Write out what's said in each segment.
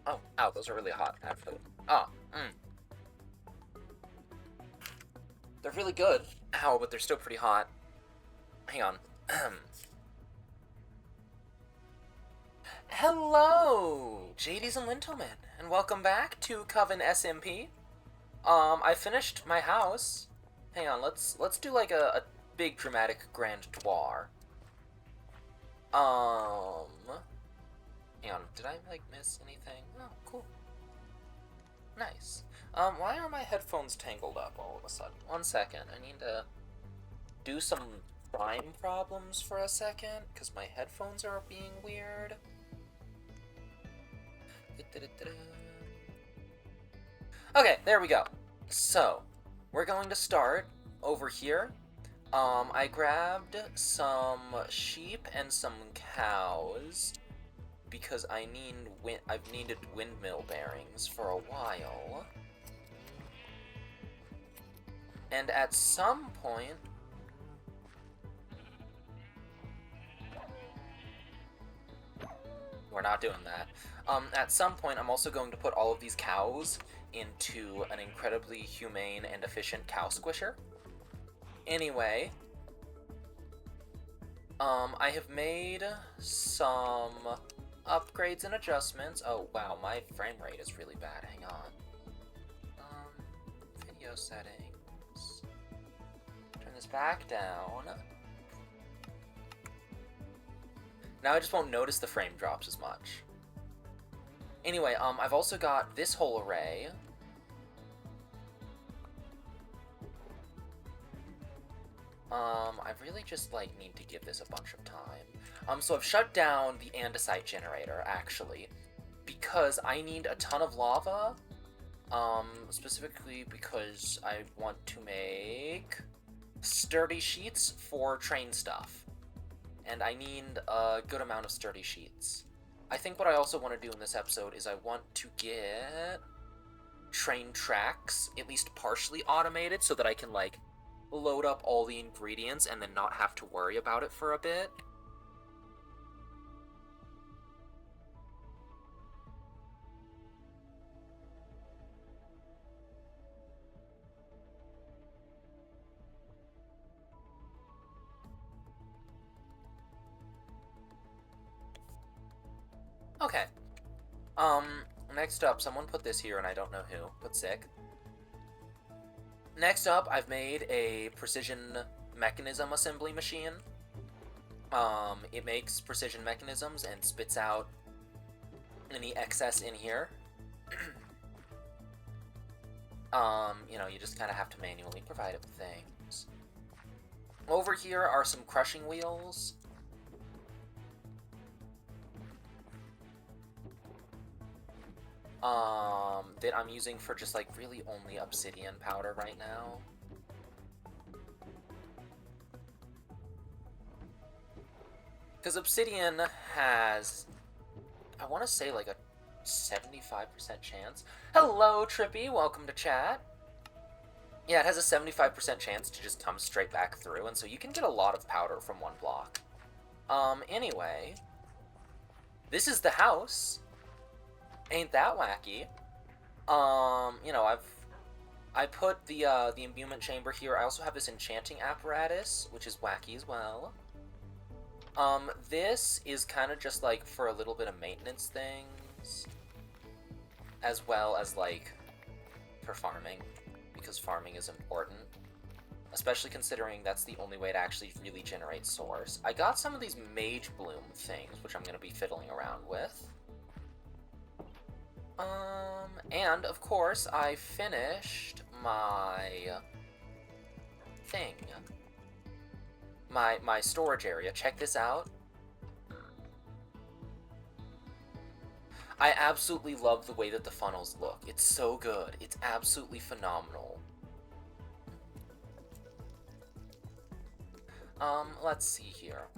Oh, ow, those are really hot, actually. Oh, They're really good. Ow, but they're still pretty hot. Hang on. Hello, JDs and Lintelman, and welcome back to Coven SMP. I finished my house. Hang on, let's do like a big dramatic grand tour. Hang on, did I like miss anything? Oh, cool. Nice. Why are my headphones tangled up all of a sudden? 1 second, I need to do some prime problems for a second, because my headphones are being weird. Okay, there we go. So, we're going to start over here. I grabbed some sheep and some cows because I've needed windmill bearings for a while. And at some point, we're not doing that. At some point, I'm also going to put all of these cows into an incredibly humane and efficient cow squisher. Anyway, I have made some upgrades and adjustments. Oh, wow, my frame rate is really bad. Hang on. Video settings. Turn this back down. Now I just won't notice the frame drops as much. Anyway, I've also got this whole array. I really just, like, need to give this a bunch of time. So I've shut down the andesite generator, actually, because I need a ton of lava, specifically because I want to make sturdy sheets for train stuff. And I need a good amount of sturdy sheets. I think what I also want to do in this episode is I want to get train tracks at least partially automated so that I can, like, load up all the ingredients and then not have to worry about it for a bit. Okay. Next up, someone put this here and I don't know who, but sick. Next up, I've made a precision mechanism assembly machine. It makes precision mechanisms and spits out any excess in here. You know, you just kind of have to manually provide it with things. Over here are some crushing wheels. That I'm using for just, like, really only obsidian powder right now. Because obsidian has, I want to say, like, a 75% chance. Hello, Trippy, welcome to chat. Yeah, it has a 75% chance to just come straight back through, and so you can get a lot of powder from one block. Anyway, this is the house. Ain't that wacky? You know, I put the imbuement chamber here. I also have this enchanting apparatus, which is wacky as well. This is kind of just, like, for a little bit of maintenance things, as well as, like, for farming, because farming is important, especially considering that's the only way to actually really generate source. I got some of these mage bloom things, which I'm going to be fiddling around with. And, of course, I finished my thing. My storage area. Check this out. I absolutely love the way that the funnels look. It's so good. It's absolutely phenomenal. Let's see here.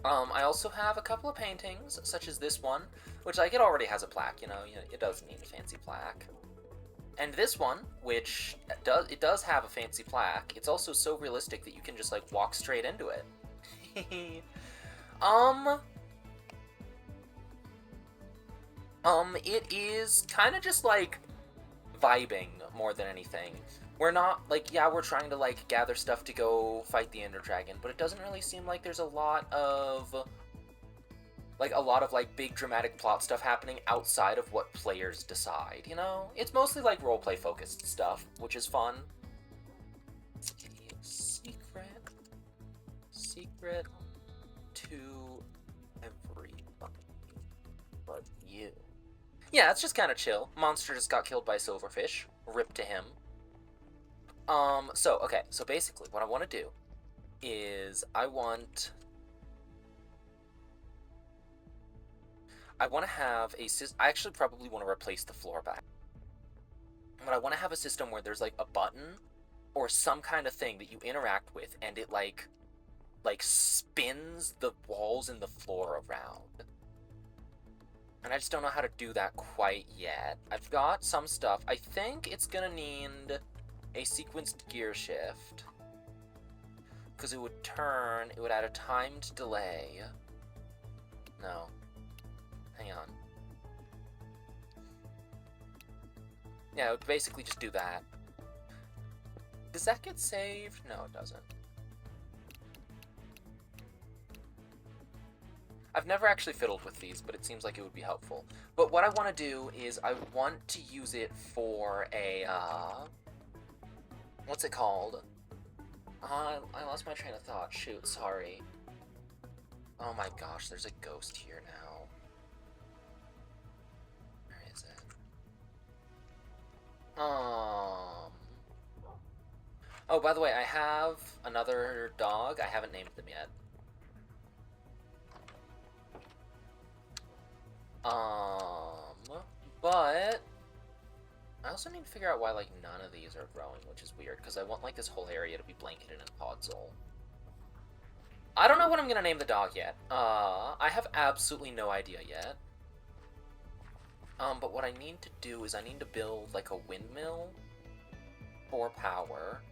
I also have a couple of paintings, such as this one, which, like, it already has a plaque, you know, it doesn't need a fancy plaque. And this one, which does have a fancy plaque. It's also so realistic that you can just, like, walk straight into it. It is kind of just like vibing more than anything. We're not like, yeah, we're trying to like gather stuff to go fight the Ender Dragon, but it doesn't really seem like there's a lot of like big dramatic plot stuff happening outside of what players decide, you know? It's mostly like roleplay focused stuff, which is fun. Secret to everybody but you. Yeah, it's just kind of chill. Monster just got killed by Silverfish. Rip to him. So basically what I want to do is I want to have a system. I actually probably want to replace the floor back. But I want to have a system where there's like a button or some kind of thing that you interact with and it like spins the walls and the floor around. And I just don't know how to do that quite yet. I've got some stuff. I think it's gonna need a sequenced gear shift. Because it would add a timed delay. No. Hang on. Yeah, it would basically just do that. Does that get saved? No, it doesn't. I've never actually fiddled with these, but it seems like it would be helpful. But what I want to do is I want to use it for a, what's it called? I lost my train of thought. Shoot, sorry. Oh my gosh, there's a ghost here now. Where is it? Oh, by the way, I have another dog. I haven't named them yet. But I also need to figure out why, like, none of these are growing, which is weird, because I want, like, this whole area to be blanketed in podzol. I don't know what I'm gonna name the dog yet. I have absolutely no idea yet. But what I need to do is I need to build, like, a windmill for power,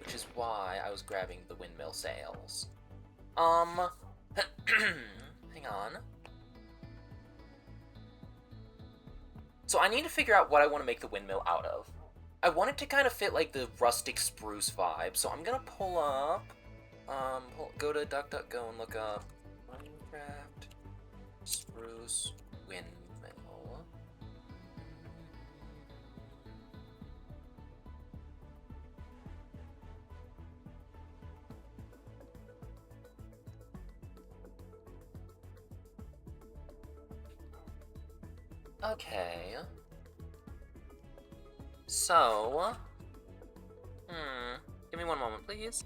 which is why I was grabbing the windmill sails. Hang on. So I need to figure out what I want to make the windmill out of. I want it to kind of fit like the rustic spruce vibe, so I'm gonna pull up, go to DuckDuckGo and look up Minecraft spruce windmill. Okay. So, give me one moment, please.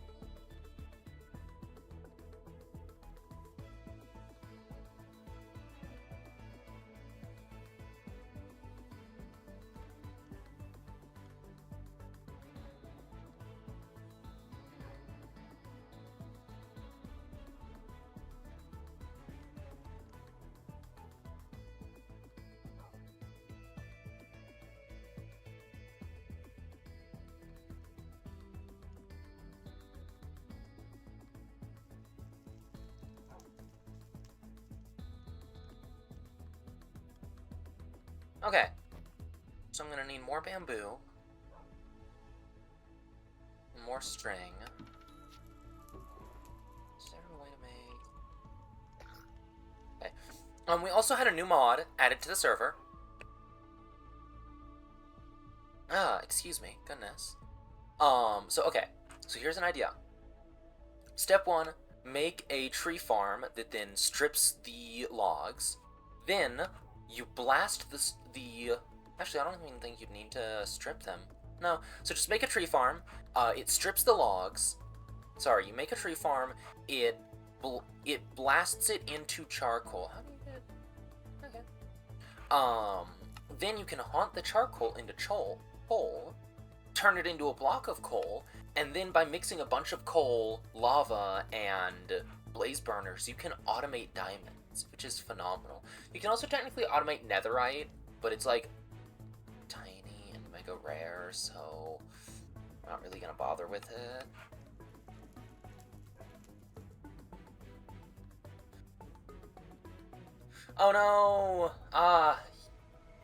Okay, so I'm gonna need more bamboo, and more string. Is there a way to make... Okay. We also had a new mod added to the server. Excuse me, goodness. Okay, so here's an idea. Step 1, make a tree farm that then strips the logs. Then you blast actually, I don't even think you'd need to strip them. No, so just make a tree farm. It strips the logs. Sorry, you make a tree farm. It blasts it into charcoal. How do you get... Okay. Then you can haunt the charcoal into coal, turn it into a block of coal, and then by mixing a bunch of coal, lava, and blaze burners, you can automate diamonds, which is phenomenal. You can also technically automate netherite, but it's like tiny and mega rare, so I'm not really gonna bother with it. Oh no!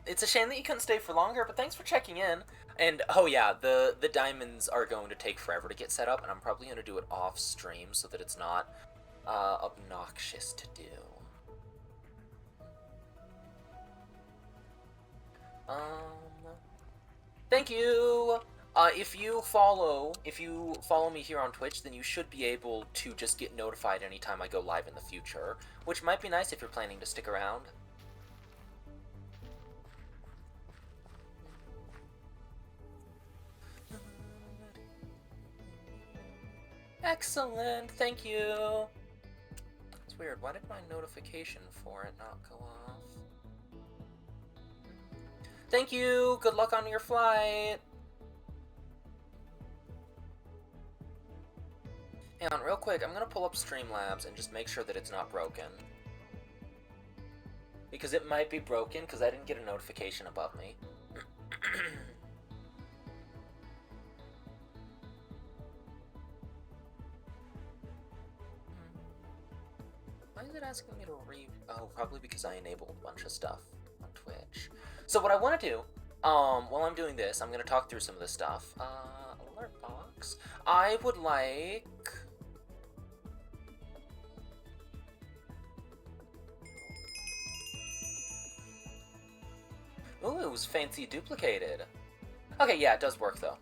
It's a shame that you couldn't stay for longer, but thanks for checking in. And, oh yeah, the diamonds are going to take forever to get set up, and I'm probably going to do it off stream so that it's not obnoxious to do. Thank you! If you follow me here on Twitch, then you should be able to just get notified anytime I go live in the future, which might be nice if you're planning to stick around. Excellent, thank you! It's weird, why did my notification for it not go off? Thank you! Good luck on your flight! Hang on, real quick, I'm gonna pull up Streamlabs and just make sure that it's not broken. Because it might be broken, because I didn't get a notification above me. Why is it asking me to Oh, probably because I enabled a bunch of stuff on Twitch. So what I want to do, while I'm doing this, I'm going to talk through some of this stuff. Alert box. I would like... Ooh, it was fancy duplicated. Okay, yeah, it does work, though.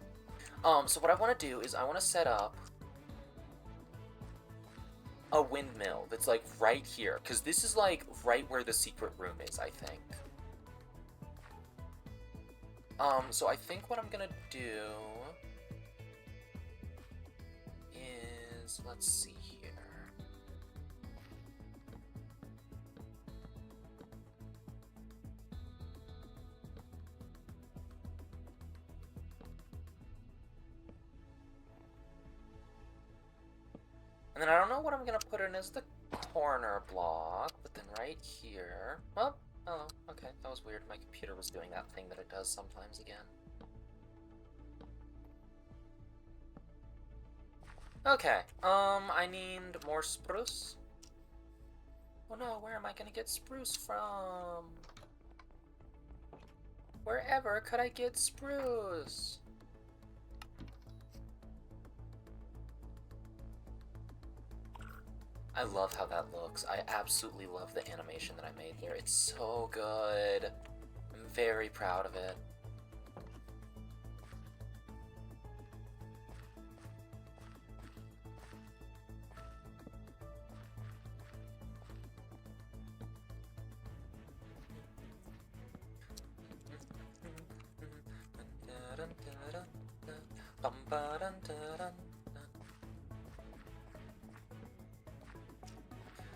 So what I want to do is I want to set up a windmill that's, like, right here. Because this is, like, right where the secret room is, I think. So I think what I'm gonna do is, let's see here. And then I don't know what I'm gonna put in as the corner block, but then right here, well, oh, okay, that was weird. My computer was doing that thing that it does sometimes again. Okay, I need more spruce. Oh no, where am I gonna get spruce from? Wherever could I get spruce? I love how that looks. I absolutely love the animation that I made here. It's so good. I'm very proud of it.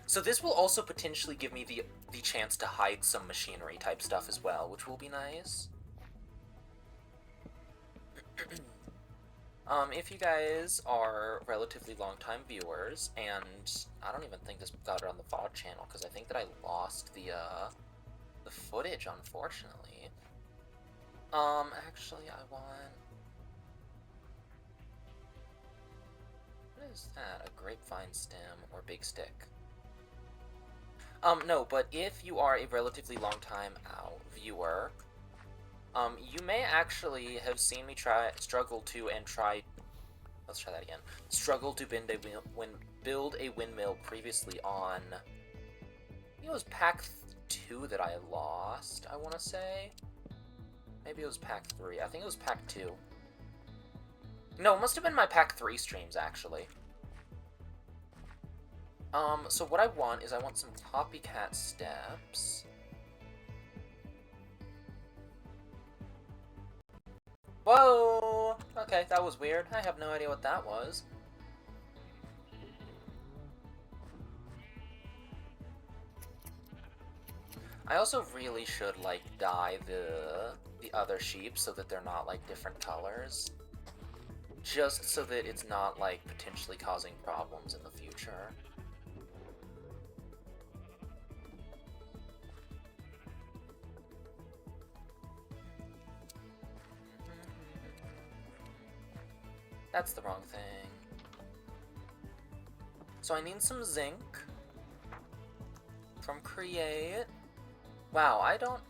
So this will also potentially give me the chance to hide some machinery type stuff as well, which will be nice. If you guys are relatively long-time viewers, and I don't even think this got it on the VOD channel, because I think that I lost the footage, unfortunately. Actually, I want... What is that? A grapevine stem or big stick? No, but if you are a relatively long-time viewer, you may actually have seen me struggle to build a windmill previously on, I think it was pack 2 that I lost, I want to say. Maybe it was pack 3. I think it was pack 2. No, it must have been my pack 3 streams, actually. So what I want is I want some copycat steps. Whoa! Okay, that was weird. I have no idea what that was. I also really should, like, dye the other sheep so that they're not, like, different colors. Just so that it's not, like, potentially causing problems in the future. That's the wrong thing. So I need some zinc from Create. Wow, I don't...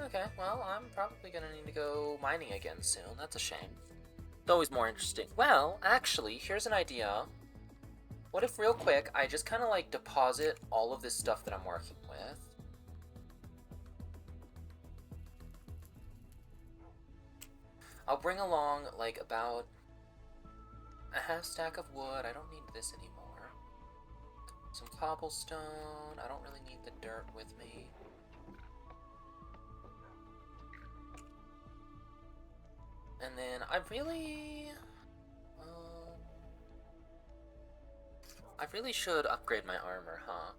Okay, well, I'm probably gonna need to go mining again soon. That's a shame. It's always more interesting. Well, actually, here's an idea. What if, real quick, I just kind of, like, deposit all of this stuff that I'm working with? I'll bring along, like, about a half stack of wood. I don't need this anymore. Some cobblestone. I don't really need the dirt with me. And then I really should upgrade my armor, huh?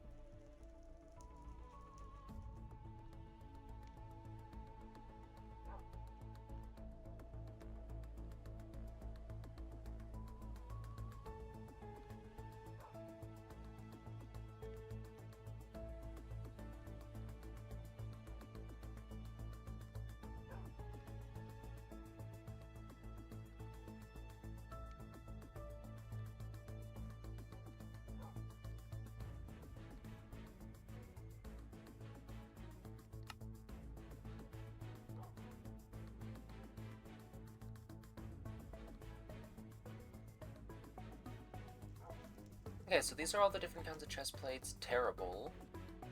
Okay, so these are all the different kinds of chest plates. Terrible,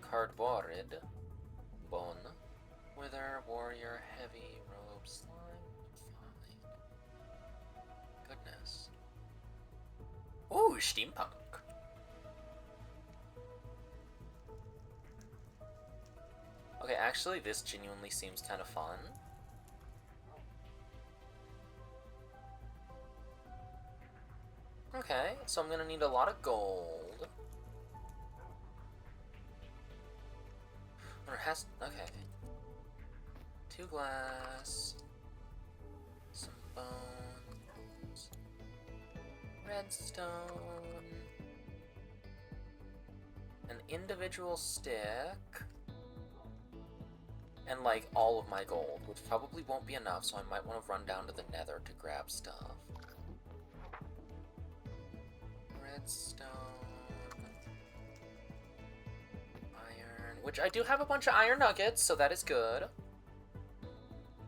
cardboard, bone, wither, warrior, heavy, robe, slime, fine. Goodness. Ooh, steampunk. Okay, actually, this genuinely seems kind of fun. Okay, so I'm gonna need a lot of gold. Or has... okay. 2 glass. Some bones. Redstone. An individual stick. And, like, all of my gold, which probably won't be enough, so I might want to run down to the nether to grab stuff. Redstone, iron, which I do have a bunch of iron nuggets, so that is good.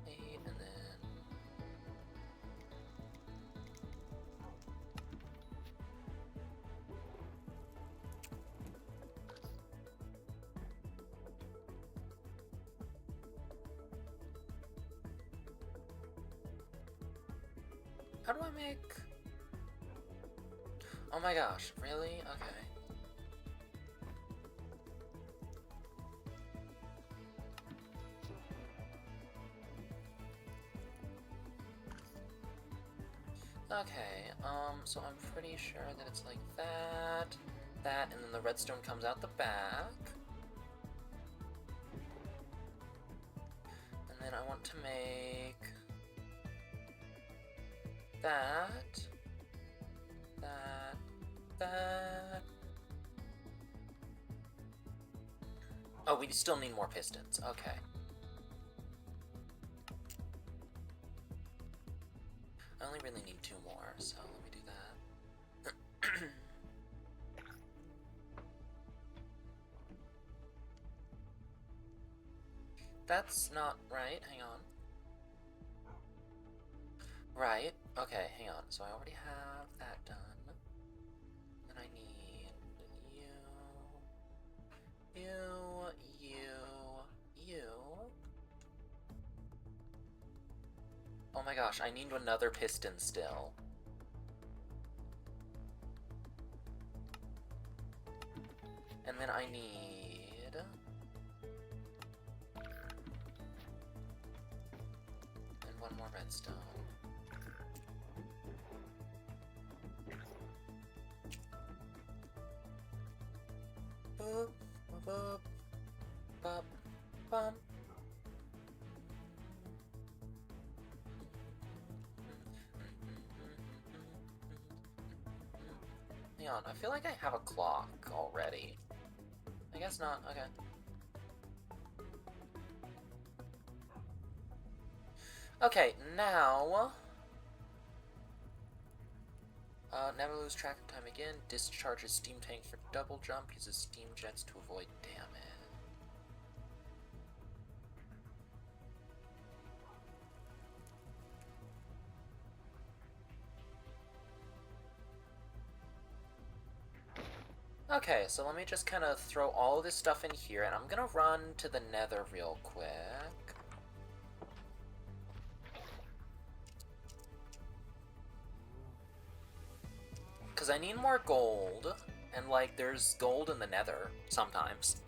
8, and then... how do I make... oh my gosh, really? Okay. Okay, so I'm pretty sure that it's like that, and then the redstone comes out the back. And then I want to make that. Oh, we still need more pistons. Okay. I only really need 2 more, so let me do that. That's not right. Hang on. Right. Okay, hang on. So I already have that done. Then I need you. Oh my gosh, I need another piston still. And then I need... and 1 more redstone. Boop, boop, bop, bum. Hang on, I feel like I have a clock already. I guess not, okay. Okay, now... never lose track of time again. Discharges steam tank for double jump. Uses steam jets to avoid damage. Okay, so let me just kind of throw all of this stuff in here, and I'm gonna run to the nether real quick. Because I need more gold, and, like, there's gold in the nether sometimes.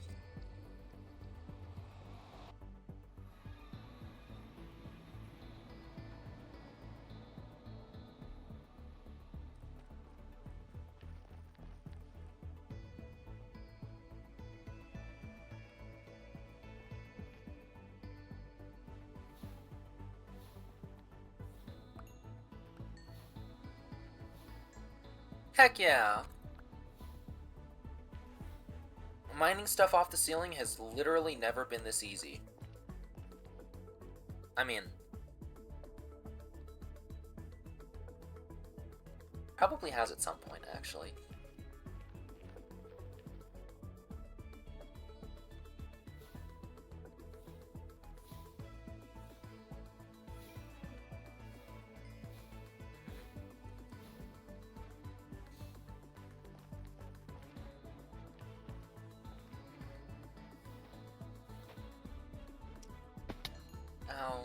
Heck yeah! Mining stuff off the ceiling has literally never been this easy. I mean, probably has at some point, actually. Ow.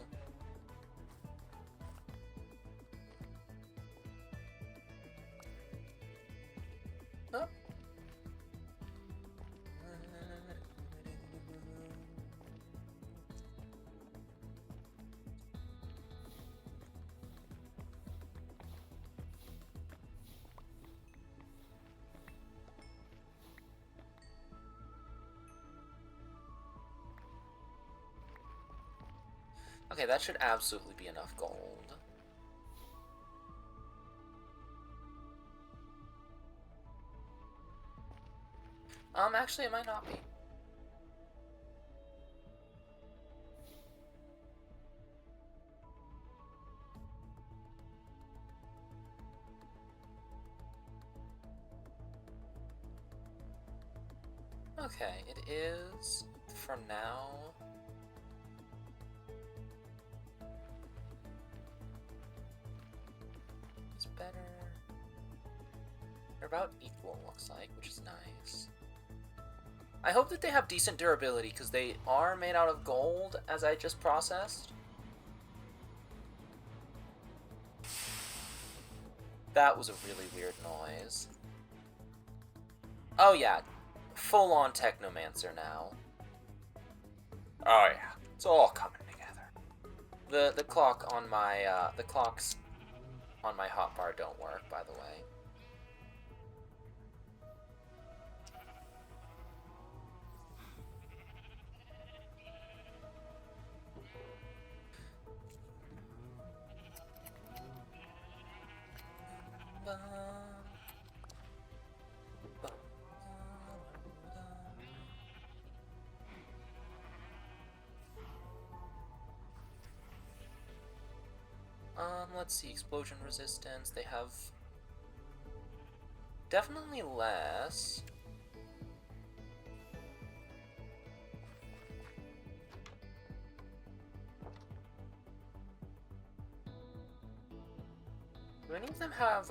Oh. Okay, that should absolutely be enough gold. Actually, it might not be. Okay, it is for now. It's better. They're about equal, looks like, which is nice. I hope that they have decent durability, because they are made out of gold, as I just processed. That was a really weird noise. Oh yeah, full-on Technomancer now. Oh yeah, it's all coming together. The clock on my the clocks on my hotbar don't work, by the way. Let's see, explosion resistance, they have definitely less. Do any of them have,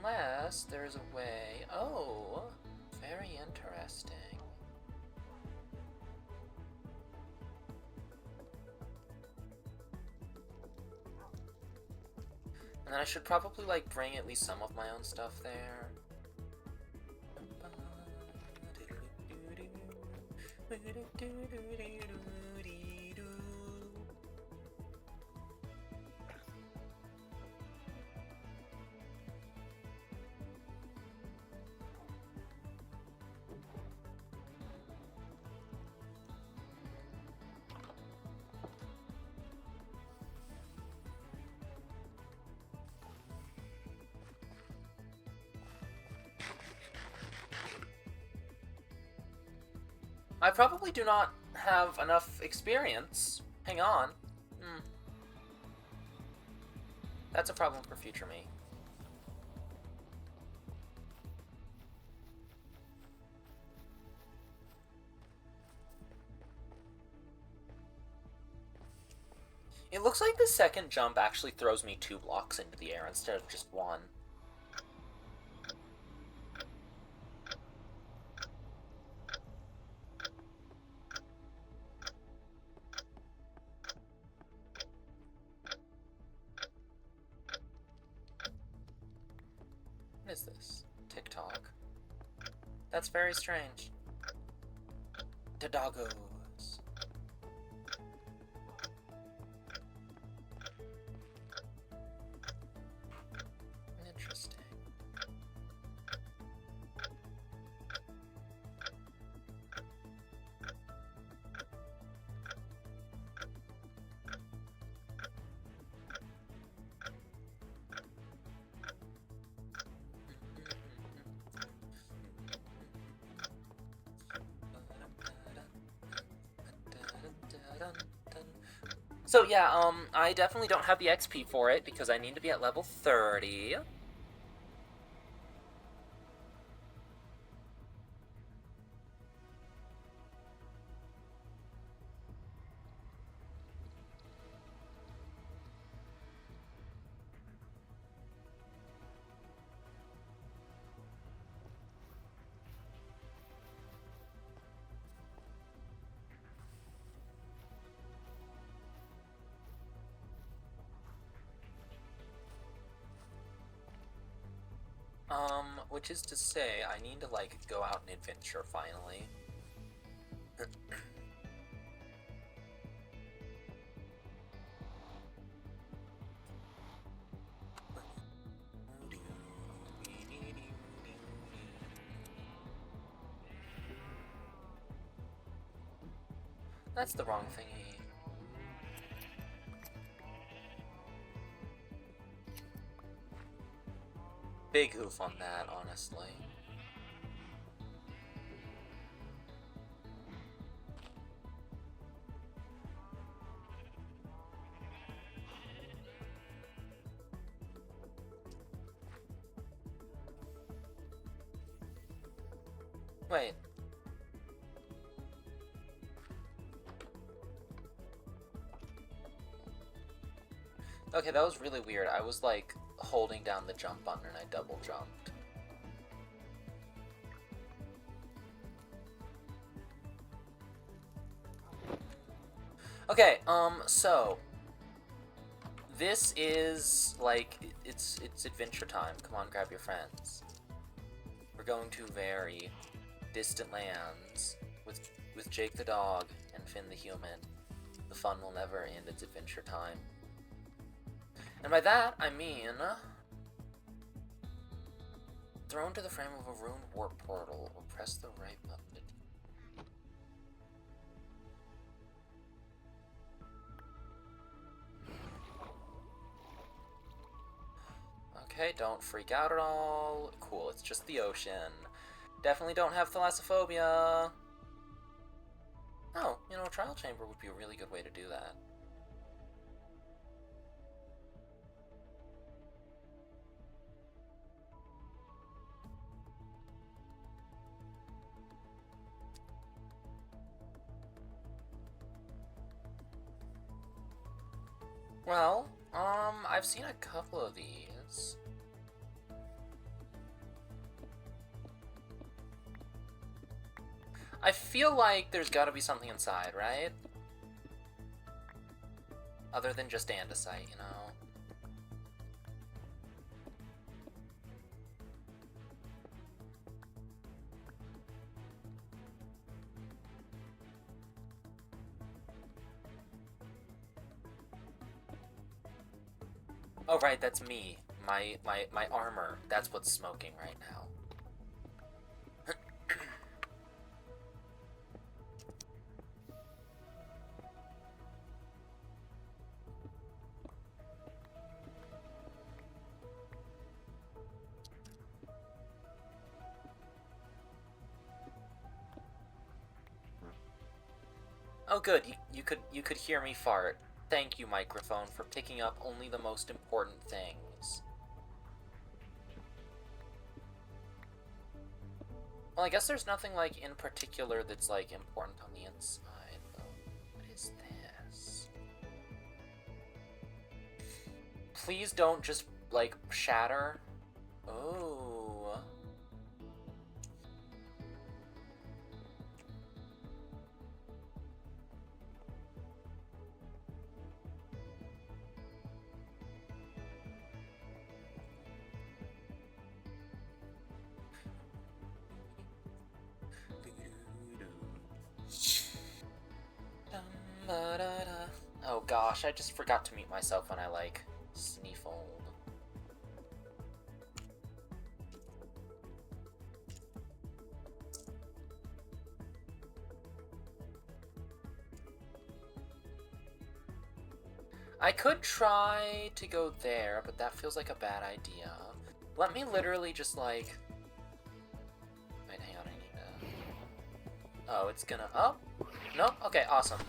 unless there's a way... Oh, very interesting. And then I should probably, like, bring at least some of my own stuff there. I probably do not have enough experience. Hang on. That's a problem for future me. It looks like the second jump actually throws me 2 blocks into the air instead of just 1. What is this? TikTok? That's very strange. The doggos. Interesting. So yeah, I definitely don't have the XP for it because I need to be at level 30. Which is to say, I need to, like, go out and adventure, finally. That's the wrong thingy. Big oof on that, honestly. Wait. Okay, that was really weird. I was, like, holding down the jump button and I double jumped. Okay, so this is, like, it's adventure time. Come on, grab your friends. We're going to very distant lands with Jake the dog and Finn the human. The fun will never end. It's adventure time. And by that, I mean throw into the frame of a ruined warp portal or press the right button to... Okay, don't freak out at all. Cool, it's just the ocean. Definitely don't have thalassophobia. Oh, you know, a trial chamber would be a really good way to do that. Well, I've seen a couple of these. I feel like there's gotta be something inside, right? Other than just andesite, you know? Oh, right, that's me. My armor. That's what's smoking right now. Oh good, you could hear me fart. Thank you, microphone, for picking up only the most important things. Well, I guess there's nothing, like, in particular that's, like, important on the inside, though. What is this? Please don't just, like, shatter. Oh. Oh gosh, I just forgot to mute myself when I, like, sneefold. I could try to go there, but that feels like a bad idea. Let me literally just, like... Wait, hang on, I need to... Oh, it's gonna... Oh! Nope, okay, awesome.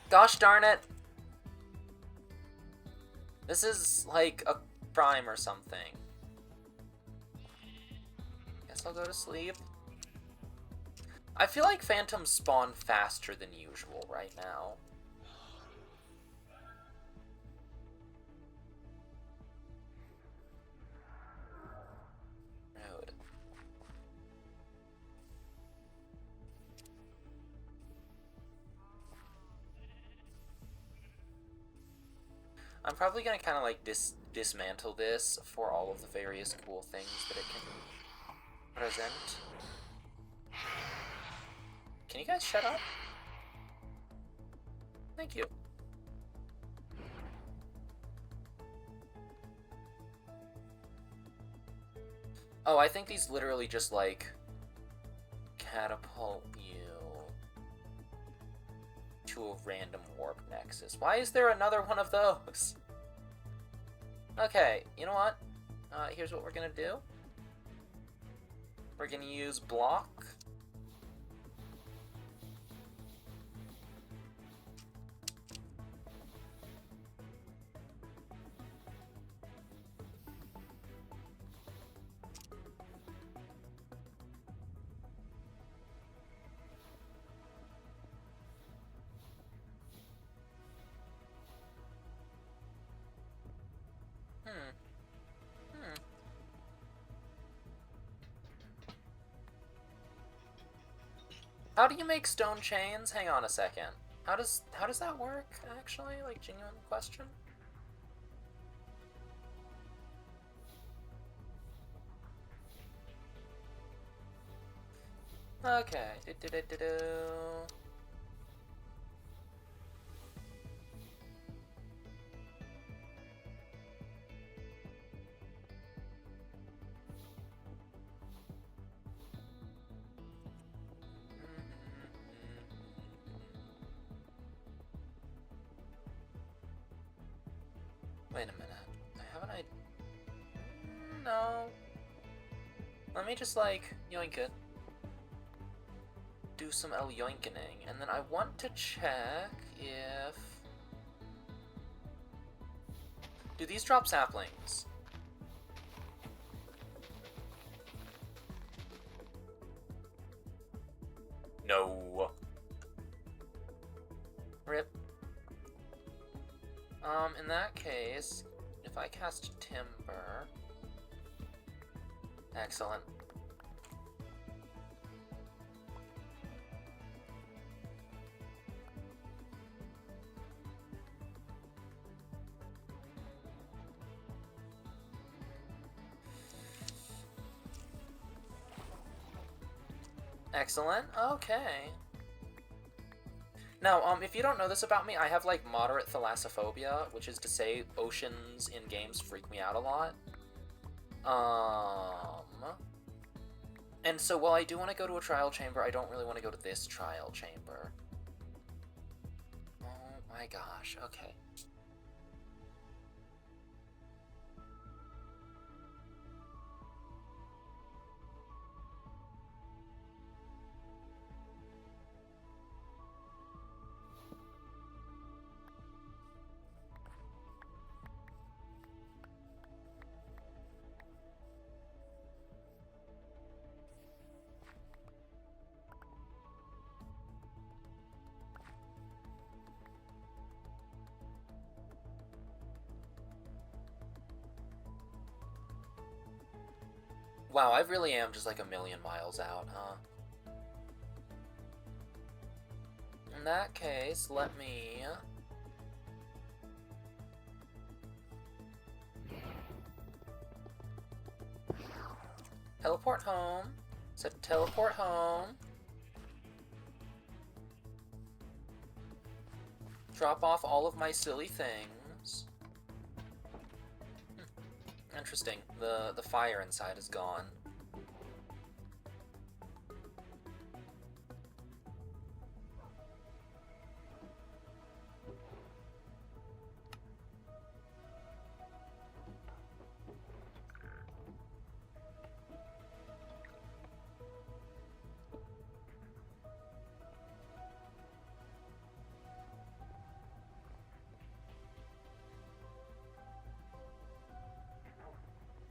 Gosh darn it! This is like a prime or something. Guess I'll go to sleep. I feel like phantoms spawn faster than usual right now. Rude. I'm probably gonna kind of like dismantle this for all of the various cool things that it can present. Can you guys shut up? Thank you. Oh, I think these literally just like catapult you to a random warp nexus. Why is there another one of those? Okay, you know what? Here's what we're gonna do. We're gonna use block. How do you make stone chains? Hang on a second. How does that work, actually? Like, genuine question? Okay. Wait a minute. Haven't I... No. Let me just, like, yoink it. Do some yoinkening. And then I want to check if... Do these drop saplings? No. Rip. In that case, if I cast Timber... Excellent. Excellent. Okay. Now, if you don't know this about me, I have, like, moderate thalassophobia, which is to say oceans in games freak me out a lot. And so while I do want to go to a trial chamber, I don't really want to go to this trial chamber. Oh my gosh, okay. Wow, I really am just like a million miles out, huh? In that case, let me... teleport home. Said teleport home. Drop off all of my silly things. Interesting. The fire inside is gone.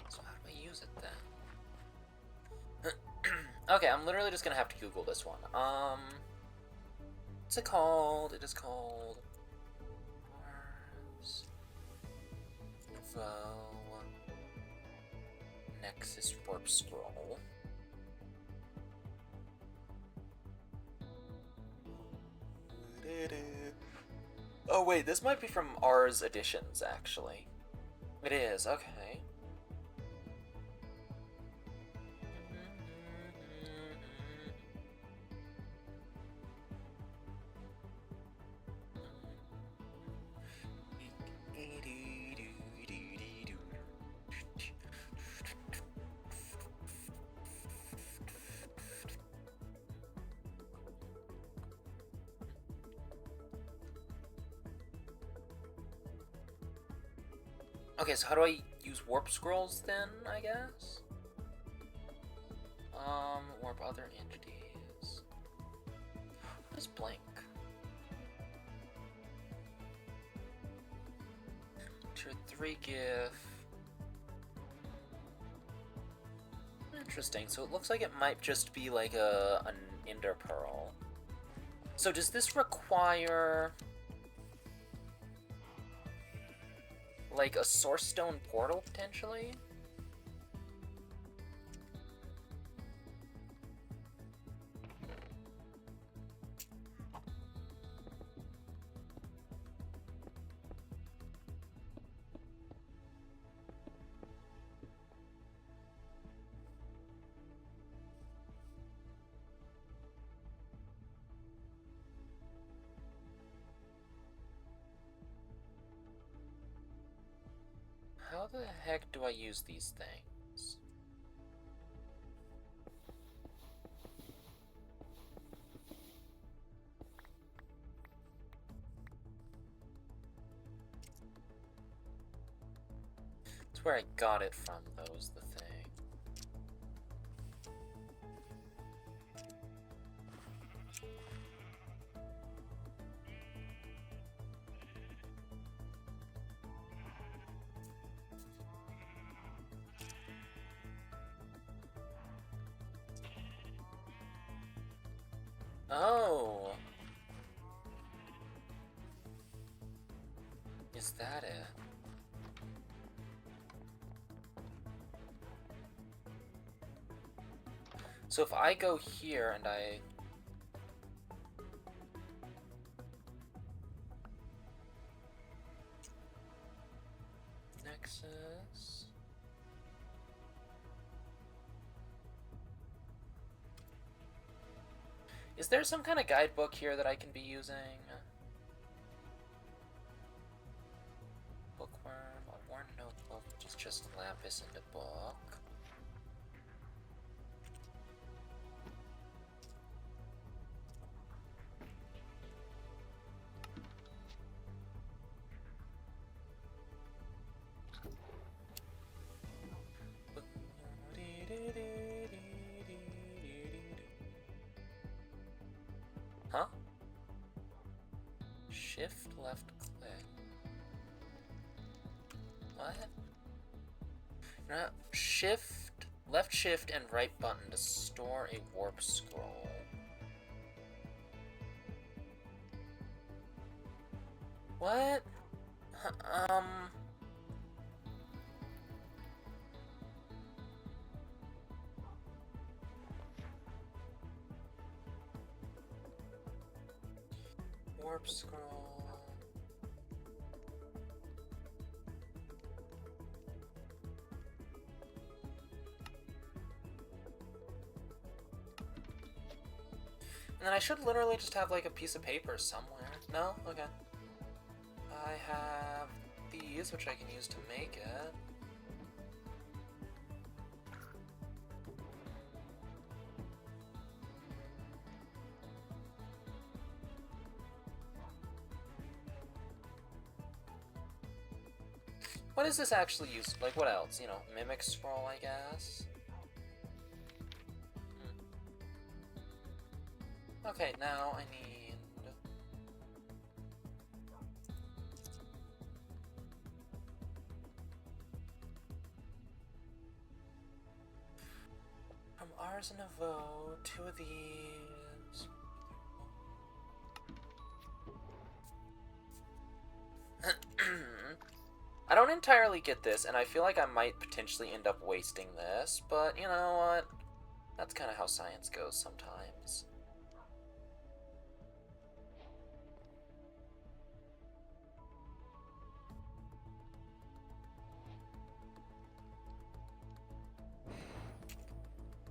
So how do I use it then? Okay, I'm literally just gonna have to Google this one. What's it called? It is called Mars Info Nexus Warp Scroll. Oh wait, this might be from Ars Editions, actually. It is, okay. Okay, so how do I use warp scrolls then, I guess? Warp other entities. What is blank? Tier 3 GIF. Interesting, so it looks like it might just be like an Ender Pearl. So does this require... like a Source Stone portal, potentially? How the heck do I use these things? It's where I got it from, though, is the thing. Oh! Is that it? So if I go here and I... Nexus... Is there some kind of guidebook here that I can be using? Bookworm, a worn notebook, which is just lapis and a book. Huh? Shift left click. What? No, shift, left shift and right button to store a warp scroll. What? warp scroll. And then I should literally just have like a piece of paper somewhere. No? Okay. I have these, which I can use to make it. What is this actually used? Like, what else? You know, mimic scroll, I guess? Okay, now I need... From Ars and Nouveau, 2 of these... I don't entirely get this, and I feel like I might potentially end up wasting this, but you know what? That's kind of how science goes sometimes.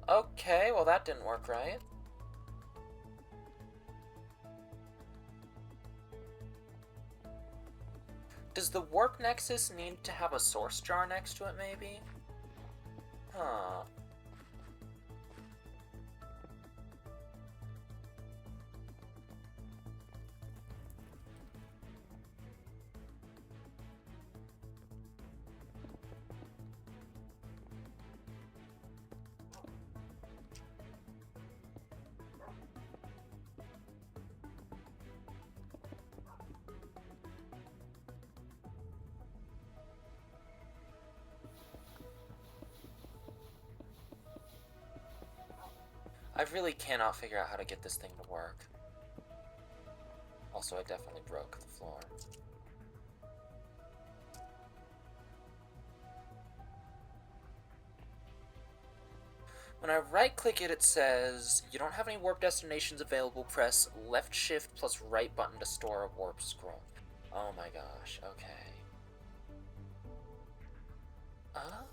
Okay, well that didn't work right. Does the warp nexus need to have a source jar next to it, maybe? Huh. I really cannot figure out how to get this thing to work. Also, I definitely broke the floor. When I right-click it, it says, you don't have any warp destinations available, press left shift plus right button to store a warp scroll. Oh my gosh, okay. Oh.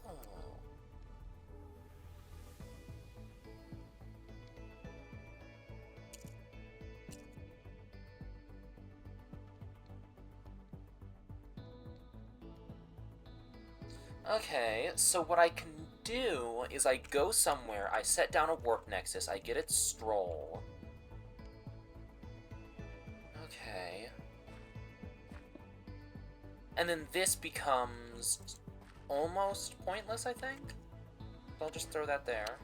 Okay, so what I can do is I go somewhere, I set down a warp nexus, I get its scroll. Okay. And then this becomes almost pointless, I think? So I'll just throw that there.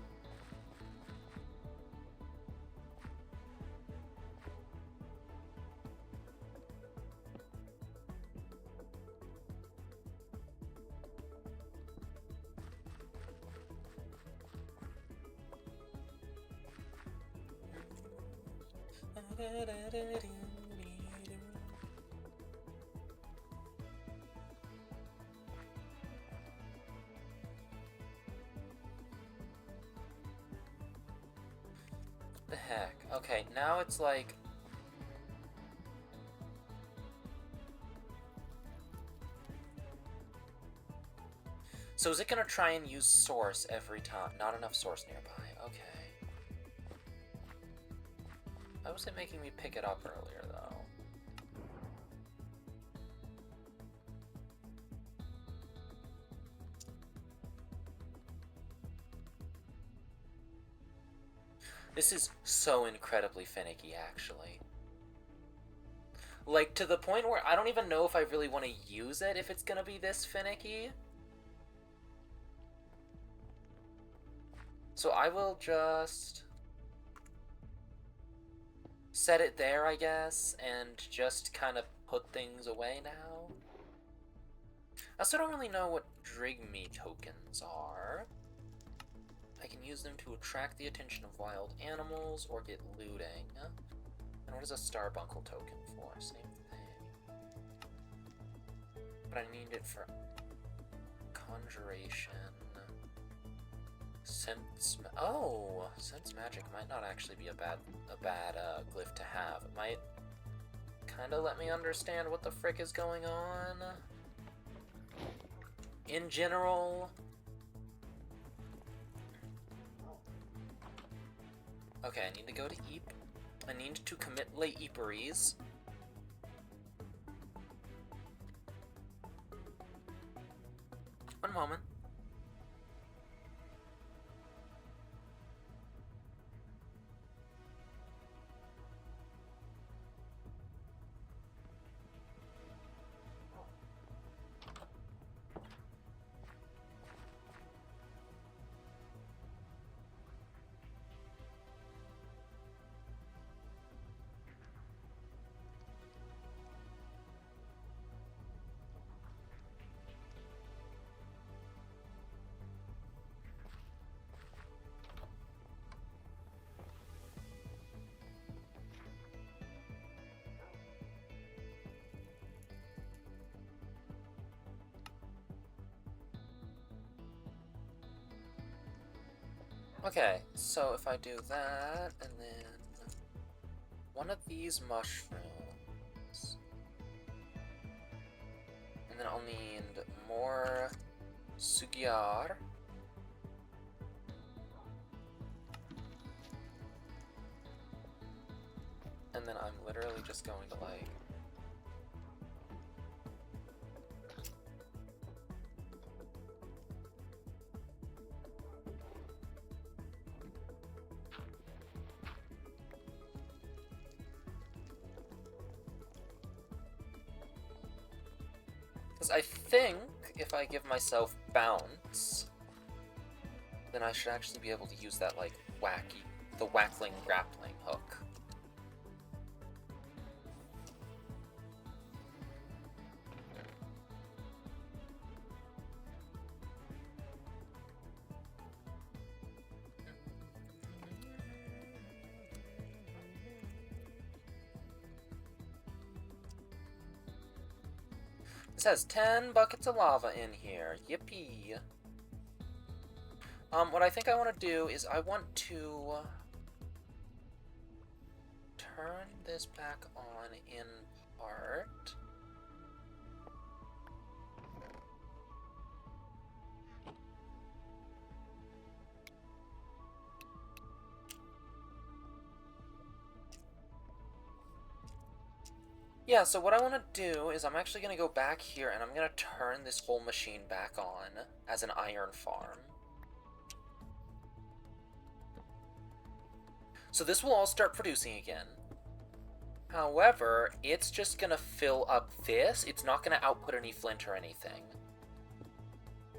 The heck? Okay, now it's like... So is it gonna try and use source every time? Not enough source nearby. Okay. Why was it making me pick it up earlier, though? This is so incredibly finicky, actually. Like, to the point where I don't even know if I really want to use it if it's gonna be this finicky. So I will just... set it there, I guess, and just kind of put things away now. I still don't really know what Drigme tokens are. I can use them to attract the attention of wild animals or get looting. And what is a Starbuncle token for? Same thing. But I need it for conjuration. Sense... Oh! Sense magic might not actually be a bad glyph to have. It might kind of let me understand what the frick is going on. In general. Okay, I need to go to Eep. I need to commit lay Eeperies. One moment. Okay, so if I do that, and then one of these mushrooms, and then I'll need more Sugyar, and then I'm literally just going to like I think if I give myself bounce, then I should actually be able to use that, like, the wackling grappling hook. This has 10 buckets of lava in here. Yippee. What I think I want to do is I want to turn this back on in part. Yeah, so what I want to do is I'm actually going to go back here and I'm going to turn this whole machine back on as an iron farm. So this will all start producing again. However, it's just going to fill up this. It's not going to output any flint or anything.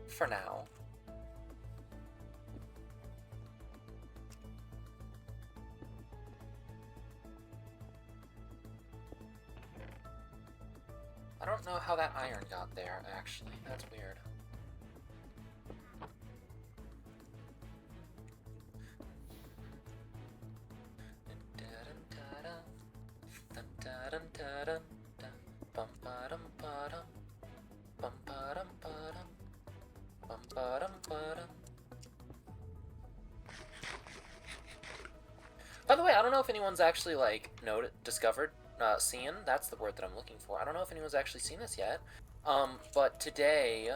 For now. I don't know how that iron got there, actually. That's weird. By the way, I don't know if anyone's actually, like, seen, that's the word that I'm looking for. I don't know if anyone's actually seen this yet. But today,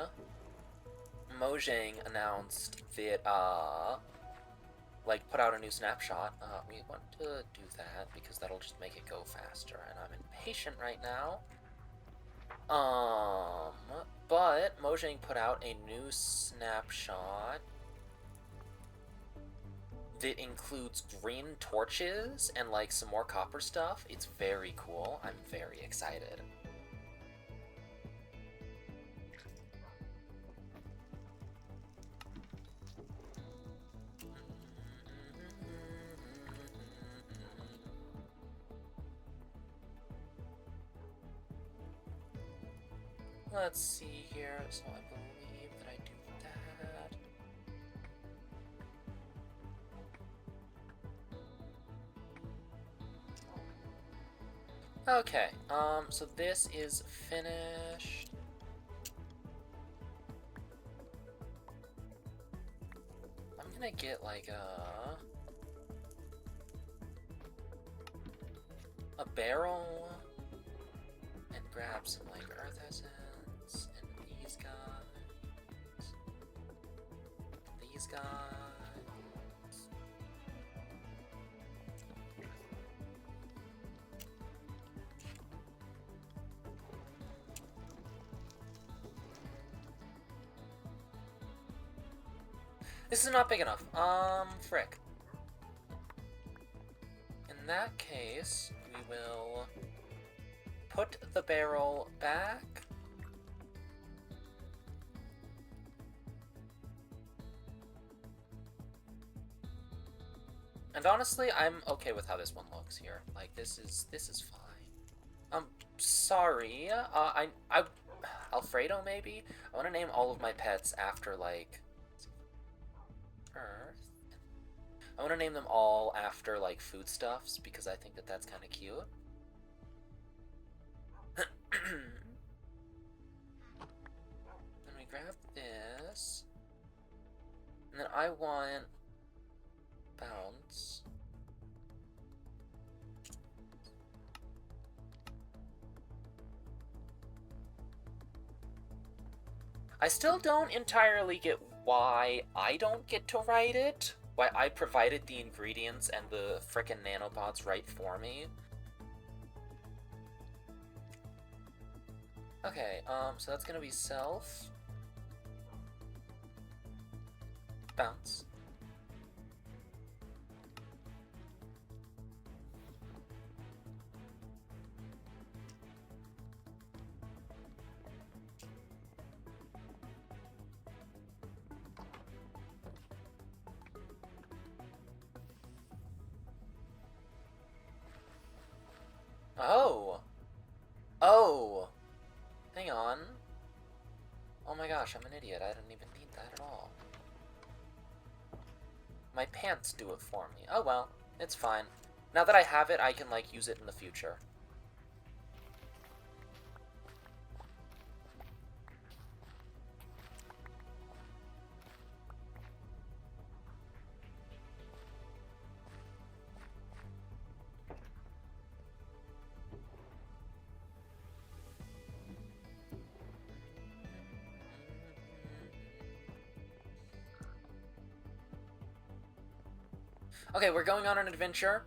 Mojang announced that, like, put out a new snapshot. We want to do that because that'll just make it go faster, and I'm impatient right now. But Mojang put out a new snapshot that includes green torches and, like, some more copper stuff. It's very cool. I'm very excited. Let's see here. So I believe that I do that. Okay, so this is finished. I'm gonna get, like, a barrel grab some, like, earth essence, and these guys. These guys. This is not big enough. Frick. In that case, we will put the barrel back. And honestly, I'm okay with how this one looks here. Like, this is fine. Sorry. Alfredo, maybe? I want to name all of my pets after, like, Earth. I want to name them all after, like, foodstuffs, because I think that that's kind of cute. Then we grab this. And then I want bounce. I still don't entirely get why I don't get to write it. Why I provided the ingredients and the frickin' nanobots write for me. Okay, so that's gonna be self. Bounce. Oh! Oh! Hang on. Oh my gosh, I'm an idiot. I didn't even need that at all. My pants do it for me. Oh well, it's fine. Now that I have it, I can, like, use it in the future. Okay, we're going on an adventure.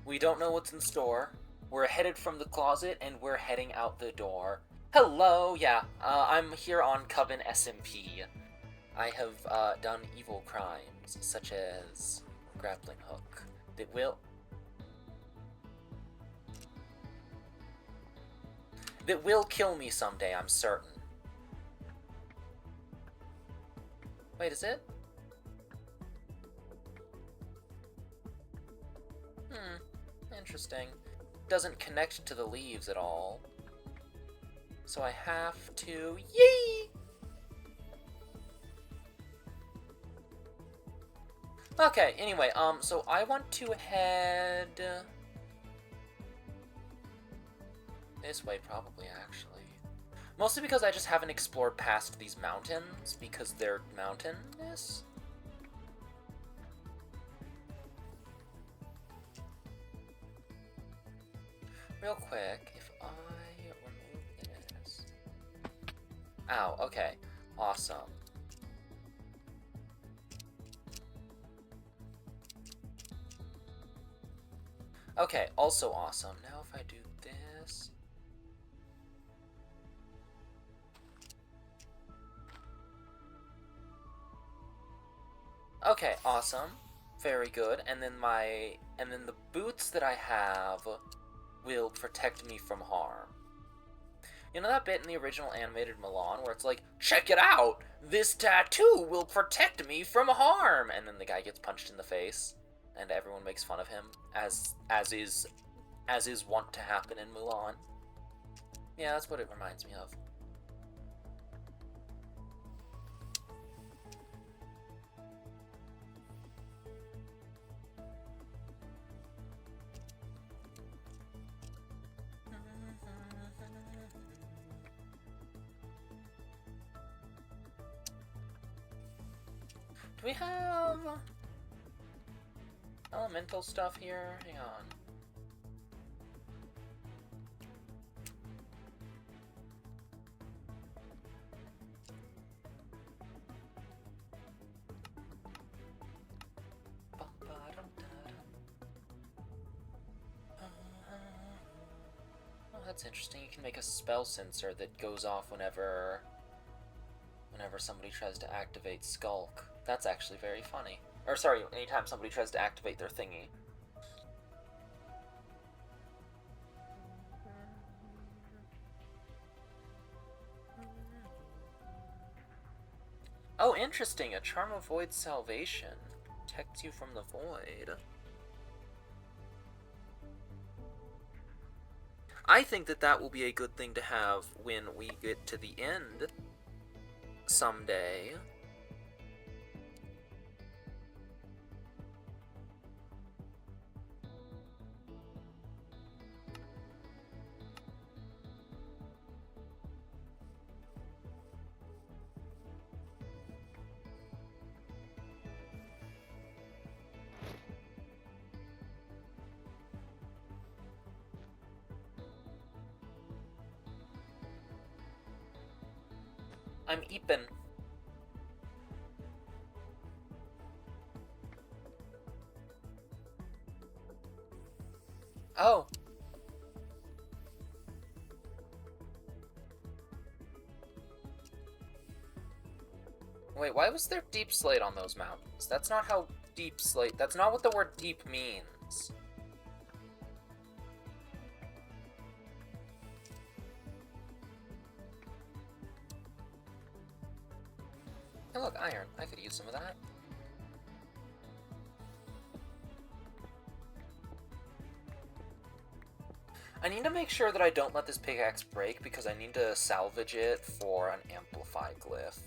We don't know what's in store. We're headed from the closet, and we're heading out the door. Hello, yeah, I'm here on Coven SMP. I have done evil crimes, such as grappling hook, that will kill me someday, I'm certain. Wait, is it? Interesting. Doesn't connect to the leaves at all. So I have to... Yee! Okay, anyway, so I want to head... this way, probably, actually. Mostly because I just haven't explored past these mountains, because they're mountainous. Real quick, if I remove this... Ow, okay. Awesome. Okay, also awesome. Now if I do this... Okay, awesome. Very good. And then the boots that I have will protect me from harm. You know that bit in the original animated Milan where it's like, check it out! This tattoo will protect me from harm! And then the guy gets punched in the face, and everyone makes fun of him, as is wont to happen in Mulan. Yeah, that's what it reminds me of. Do we have elemental stuff here? Hang on. that's interesting. You can make a spell sensor that goes off whenever somebody tries to activate Skulk. That's actually very funny. Or sorry, anytime somebody tries to activate their thingy. Oh, interesting. A charm avoids salvation. Protects you from the void. I think that will be a good thing to have when we get to the end someday. I'm Eepin. Oh. Wait, why was there deep slate on those mountains? That's not how deep slate... That's not what the word deep means. Hey look, iron. I could use some of that. I need to make sure that I don't let this pickaxe break because I need to salvage it for an amplify glyph.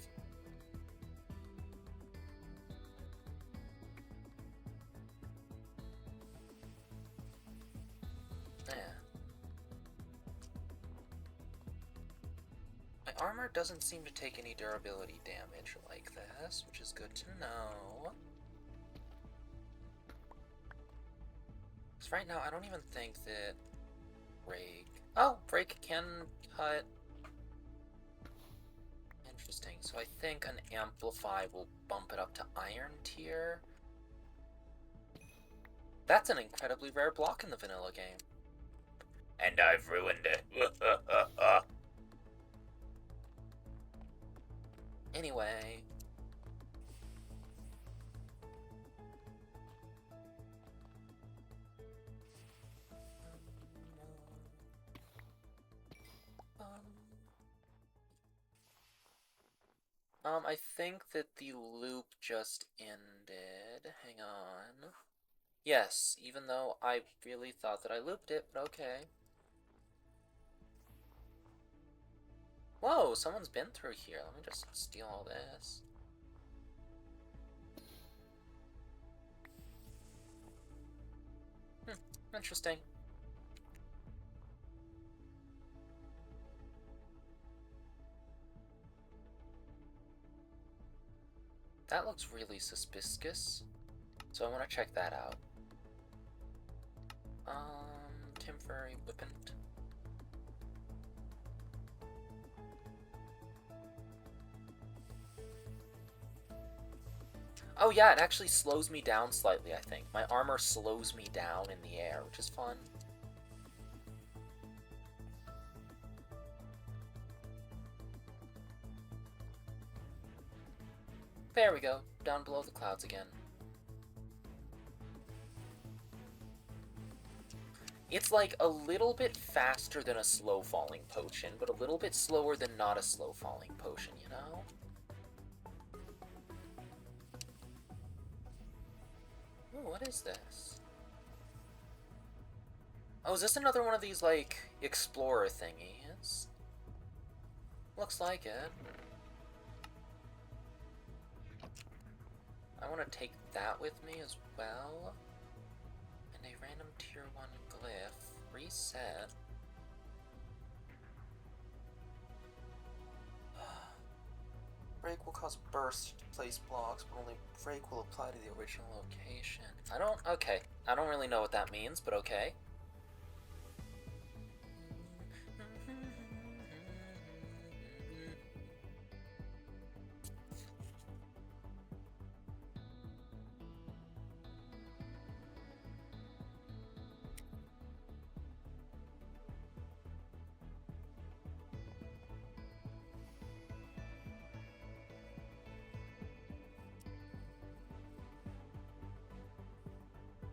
My armor doesn't seem to take any durability damage like this, which is good to know. Because right now, I don't even think that break... Oh, break can cut. Interesting. So I think an amplify will bump it up to iron tier. That's an incredibly rare block in the vanilla game. And I've ruined it. Anyway. I think that the loop just ended. Hang on. Yes, even though I really thought that I looped it, but okay. Whoa, someone's been through here. Let me just steal all this. Interesting. That looks really suspicious. So I want to check that out. Temporary weapon. Oh yeah, it actually slows me down slightly, I think. My armor slows me down in the air, which is fun. There we go, down below the clouds again. It's like a little bit faster than a slow falling potion, but a little bit slower than not a slow falling potion, you know? Ooh, what is this? Oh, is this another one of these, like, explorer thingies? Looks like it. I want to take that with me as well. And a random tier 1 glyph. Reset. Break will cause burst to place blocks, but only break will apply to the original location. Okay. I don't really know what that means, but okay.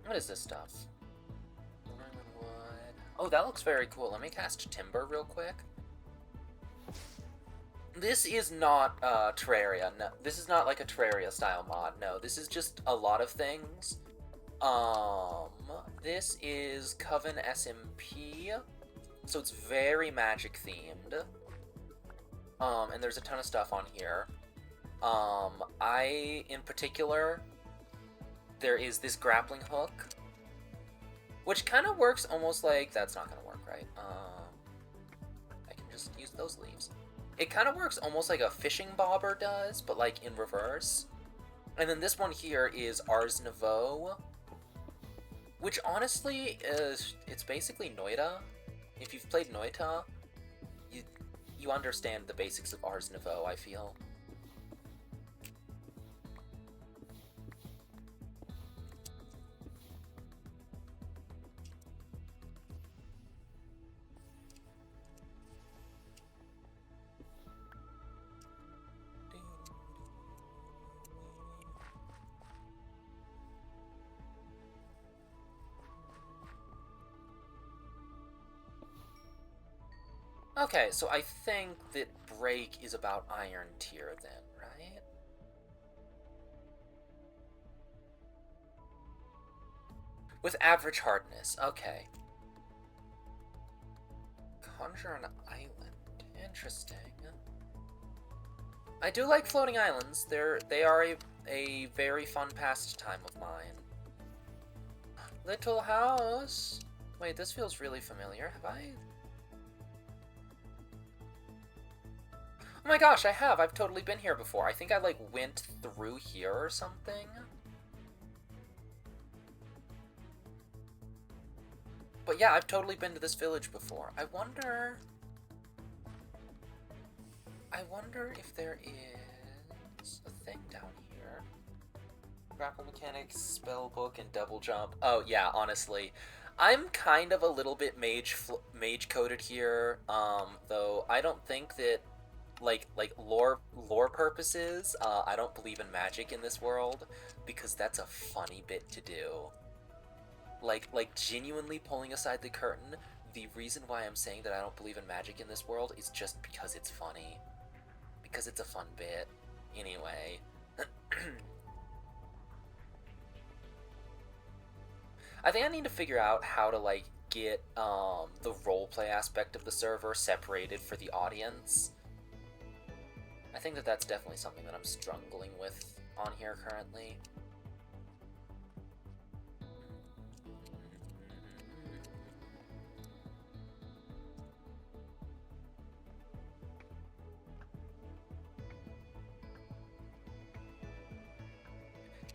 What is this stuff? Wood. Oh, that looks very cool. Let me cast Timber real quick. This is not Terraria. No, this is not like a Terraria style mod. No, this is just a lot of things. This is Coven SMP, so it's very magic themed. And there's a ton of stuff on here. In particular, there is this grappling hook, which kind of works almost like, that's not gonna work, right? I can just use those leaves. It kind of works almost like a fishing bobber does, but like in reverse. And then this one here is Ars Nouveau, which honestly is, it's basically Noita. If you've played Noita, you understand the basics of Ars Nouveau, I feel. Okay, so I think that Break is about Iron Tier then, right? With average hardness, okay. Conjure an island, interesting. I do like floating islands. They are a very fun pastime of mine. Little house. Wait, this feels really familiar. Have I? Oh my gosh, I have. I've totally been here before. I think I, like, went through here or something. But yeah, I've totally been to this village before. I wonder if there is a thing down here. Grapple mechanics, spell book, and double jump. Oh yeah, honestly. I'm kind of a little bit mage coded here, though I don't think that like lore purposes, I don't believe in magic in this world, because that's a funny bit to do. Like genuinely pulling aside the curtain, the reason why I'm saying that I don't believe in magic in this world is just because it's funny. Because it's a fun bit. Anyway. I think I need to figure out how to, like, get the roleplay aspect of the server separated for the audience. I think that that's definitely something that I'm struggling with on here currently.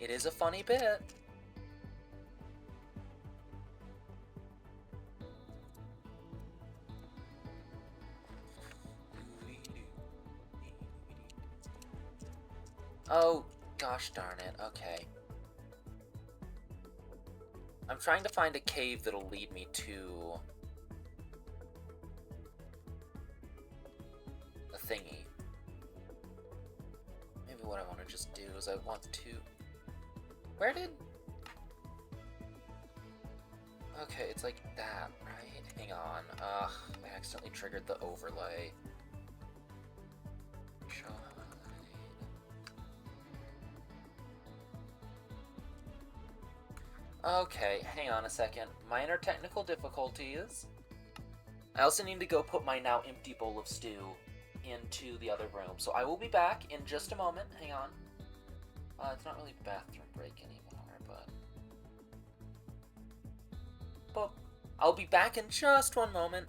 It is a funny bit. Oh, gosh darn it, okay. I'm trying to find a cave that'll lead me to a thingy. Maybe what I want to just do is I want to... Where did... Okay, it's like that, right? Hang on. Ugh, I accidentally triggered the overlay. Okay, hang on a second. Minor technical difficulties. I also need to go put my now empty bowl of stew into the other room. So I will be back in just a moment. Hang on. It's not really bathroom break anymore, but I'll be back in just one moment.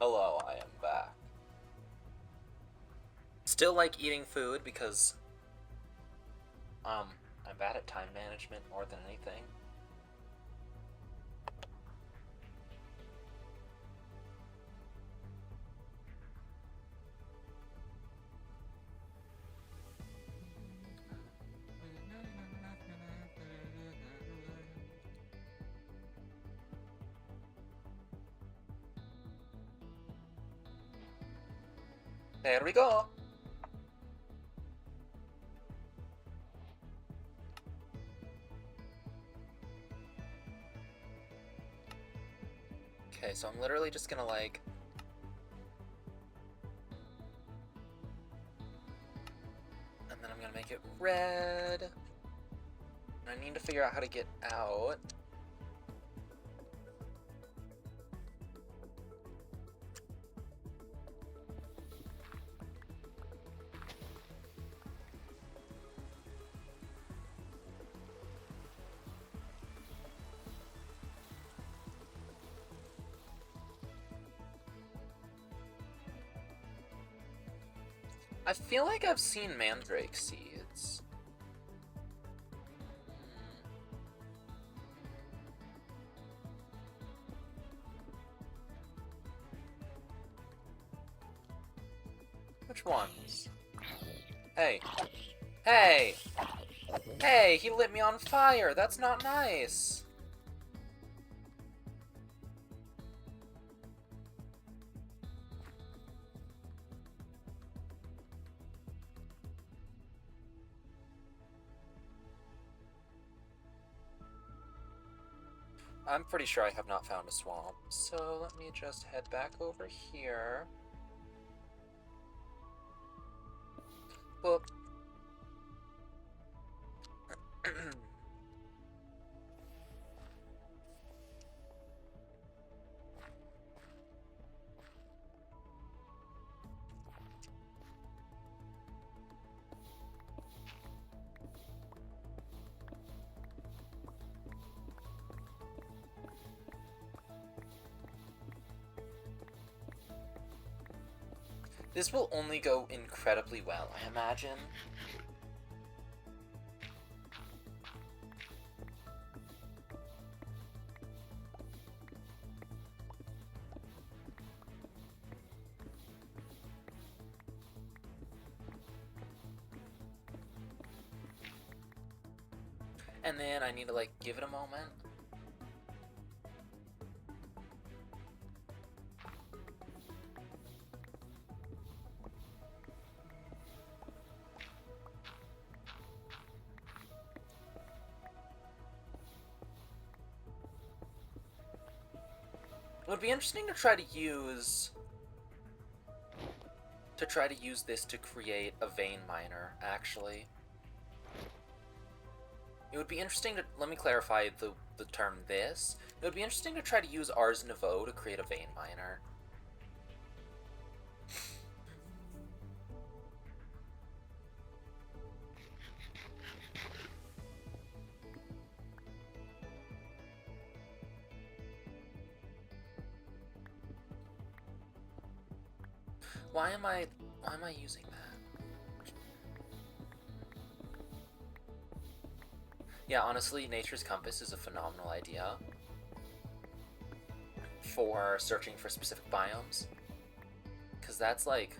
Hello, I am back. Still like eating food because I'm bad at time management more than anything. There we go. Okay, so I'm literally just gonna like... And then I'm gonna make it red. I need to figure out how to get out. I feel like I've seen mandrake seeds. Which ones? Hey. Hey! Hey, he lit me on fire! That's not nice! I'm pretty sure I have not found a swamp, so let me just head back over here. Boop. This will only go incredibly well, I imagine. And then I need to, like, give it a moment. It would be interesting to try to use this to create a vein miner, actually. It would be interesting to, let me clarify the term this. It would be interesting to try to use Ars Nouveau to create a vein miner. Why am I using that? Yeah, honestly, Nature's Compass is a phenomenal idea for searching for specific biomes. Because that's like,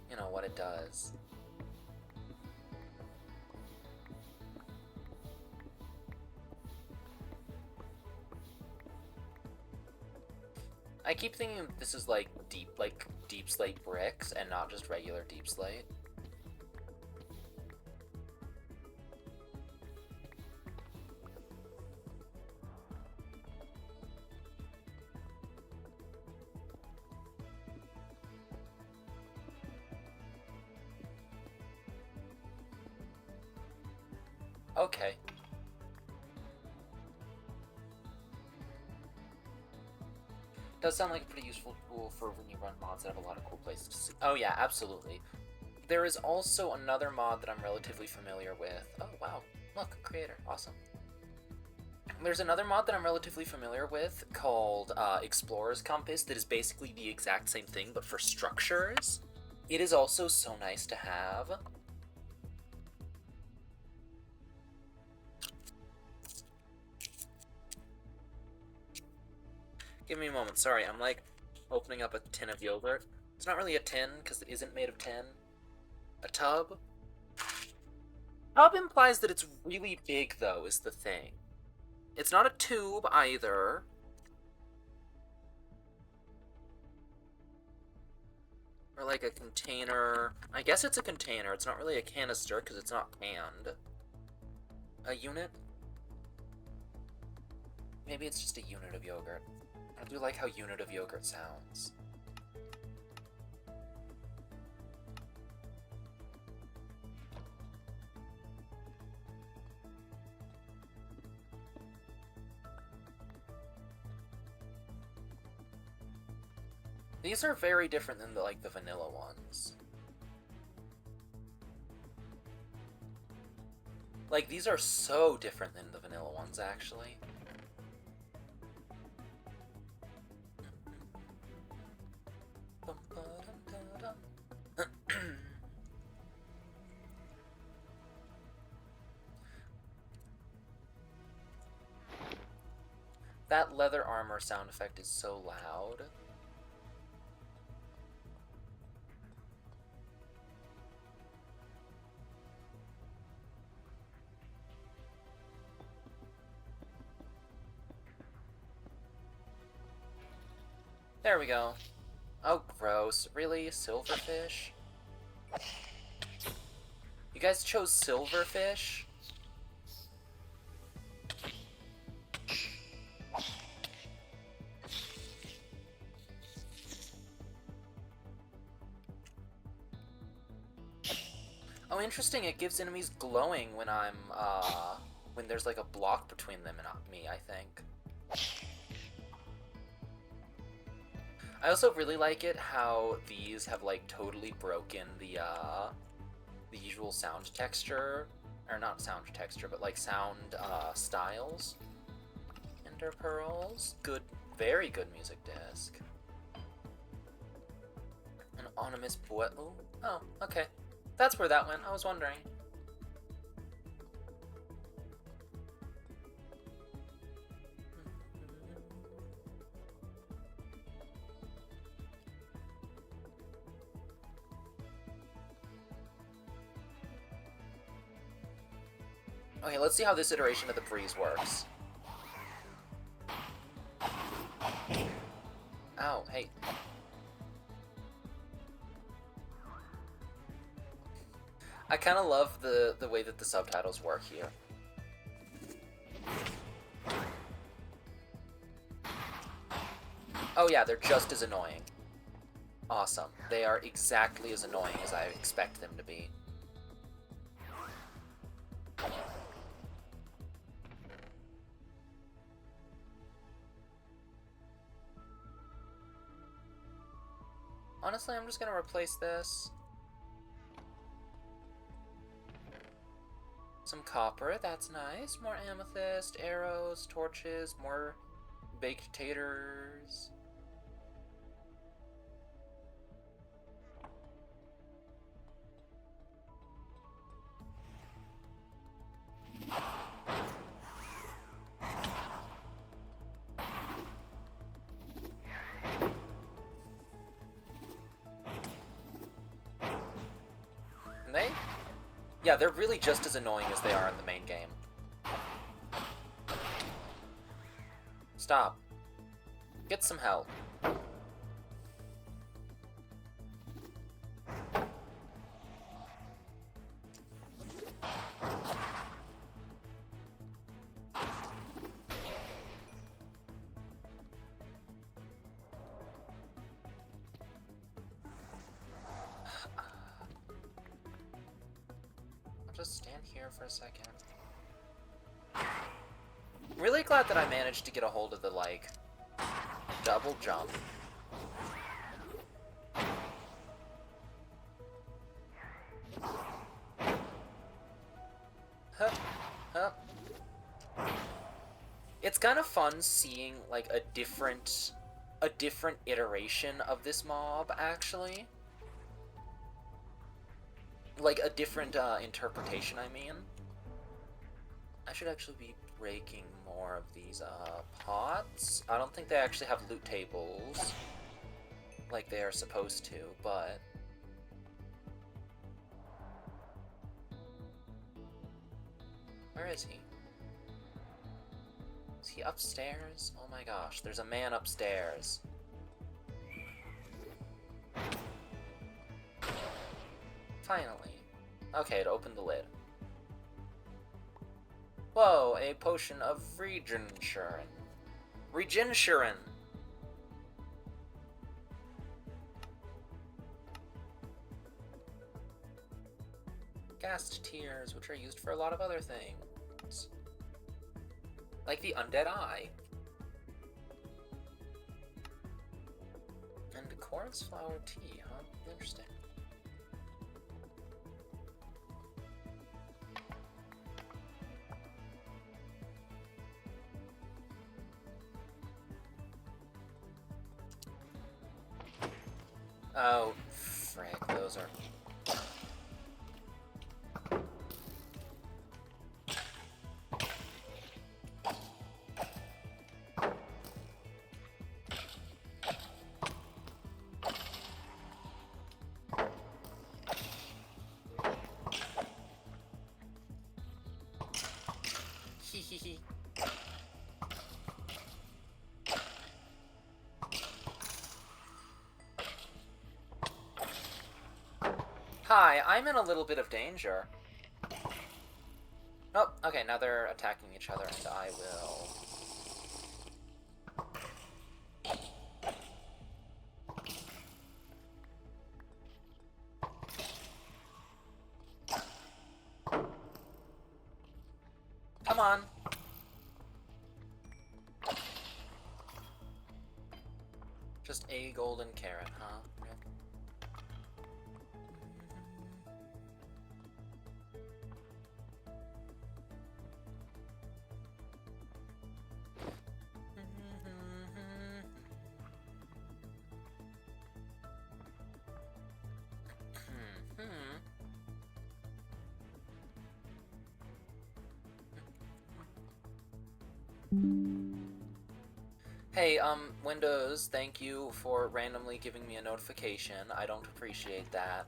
you know, what it does. I keep thinking this is like deep slate bricks and not just regular deep slate. Okay. Does sound like a pretty useful tool for when you run mods that have a lot of cool places to see. Oh yeah, absolutely. There is also another mod that I'm relatively familiar with. Oh wow, look, creator, awesome. There's another mod that I'm relatively familiar with called Explorer's Compass that is basically the exact same thing, but for structures. It is also so nice to have. Give me a moment. Sorry, I'm like opening up a tin of yogurt. It's not really a tin because it isn't made of tin. A tub. Tub implies that it's really big, though, is the thing. It's not a tube either. Or like a container. I guess it's a container. It's not really a canister because it's not canned. A unit? Maybe it's just a unit of yogurt. I do like how unit of yogurt sounds. These are very different than the vanilla ones. Like, these are so different than the vanilla ones, actually. That leather armor sound effect is so loud. There we go. Oh, gross. Really? Silverfish? You guys chose silverfish? Oh, interesting. It gives enemies glowing when I'm, when there's like a block between them and me, I think. I also really like it how these have like totally broken the usual sound texture, or not sound texture, but like sound styles. Ender pearls, good, very good music disc. An anonymous boy. Oh, okay, that's where that went. I was wondering. Okay, let's see how this iteration of the breeze works. Ow, hey. I kind of love the way that the subtitles work here. Oh yeah, they're just as annoying. Awesome. They are exactly as annoying as I expect them to be. Honestly, I'm just gonna replace this. Some copper, that's nice. More amethyst, arrows, torches, more baked taters. And they? Yeah, they're really just as annoying as they are in the main game. Stop. Get some help. Just stand here for a second. Really glad that I managed to get a hold of the, like, double jump. Huh. Huh. It's kind of fun seeing like a different iteration of this mob, actually. Like a different interpretation, I mean. I should actually be breaking more of these pots. I don't think they actually have loot tables like they are supposed to, but where is he? Is he upstairs? Oh my gosh, there's a man upstairs. Finally. Okay, it opened the lid. Whoa, a potion of regeneration. Regeneration! Ghast tears, which are used for a lot of other things. Like the undead eye. And chorus flower tea, huh? Interesting. Oh, frick, those are... Hehehe. Hi, I'm in a little bit of danger. Oh, okay, now they're attacking each other, and I will... Come on! Just a golden carrot, huh? Hey, Windows, thank you for randomly giving me a notification. I don't appreciate that.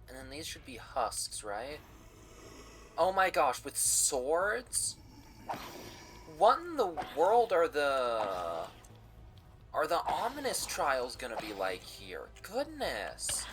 And then these should be husks, right? Oh my gosh, with swords? What in the world are the ominous trials gonna be like here? Goodness.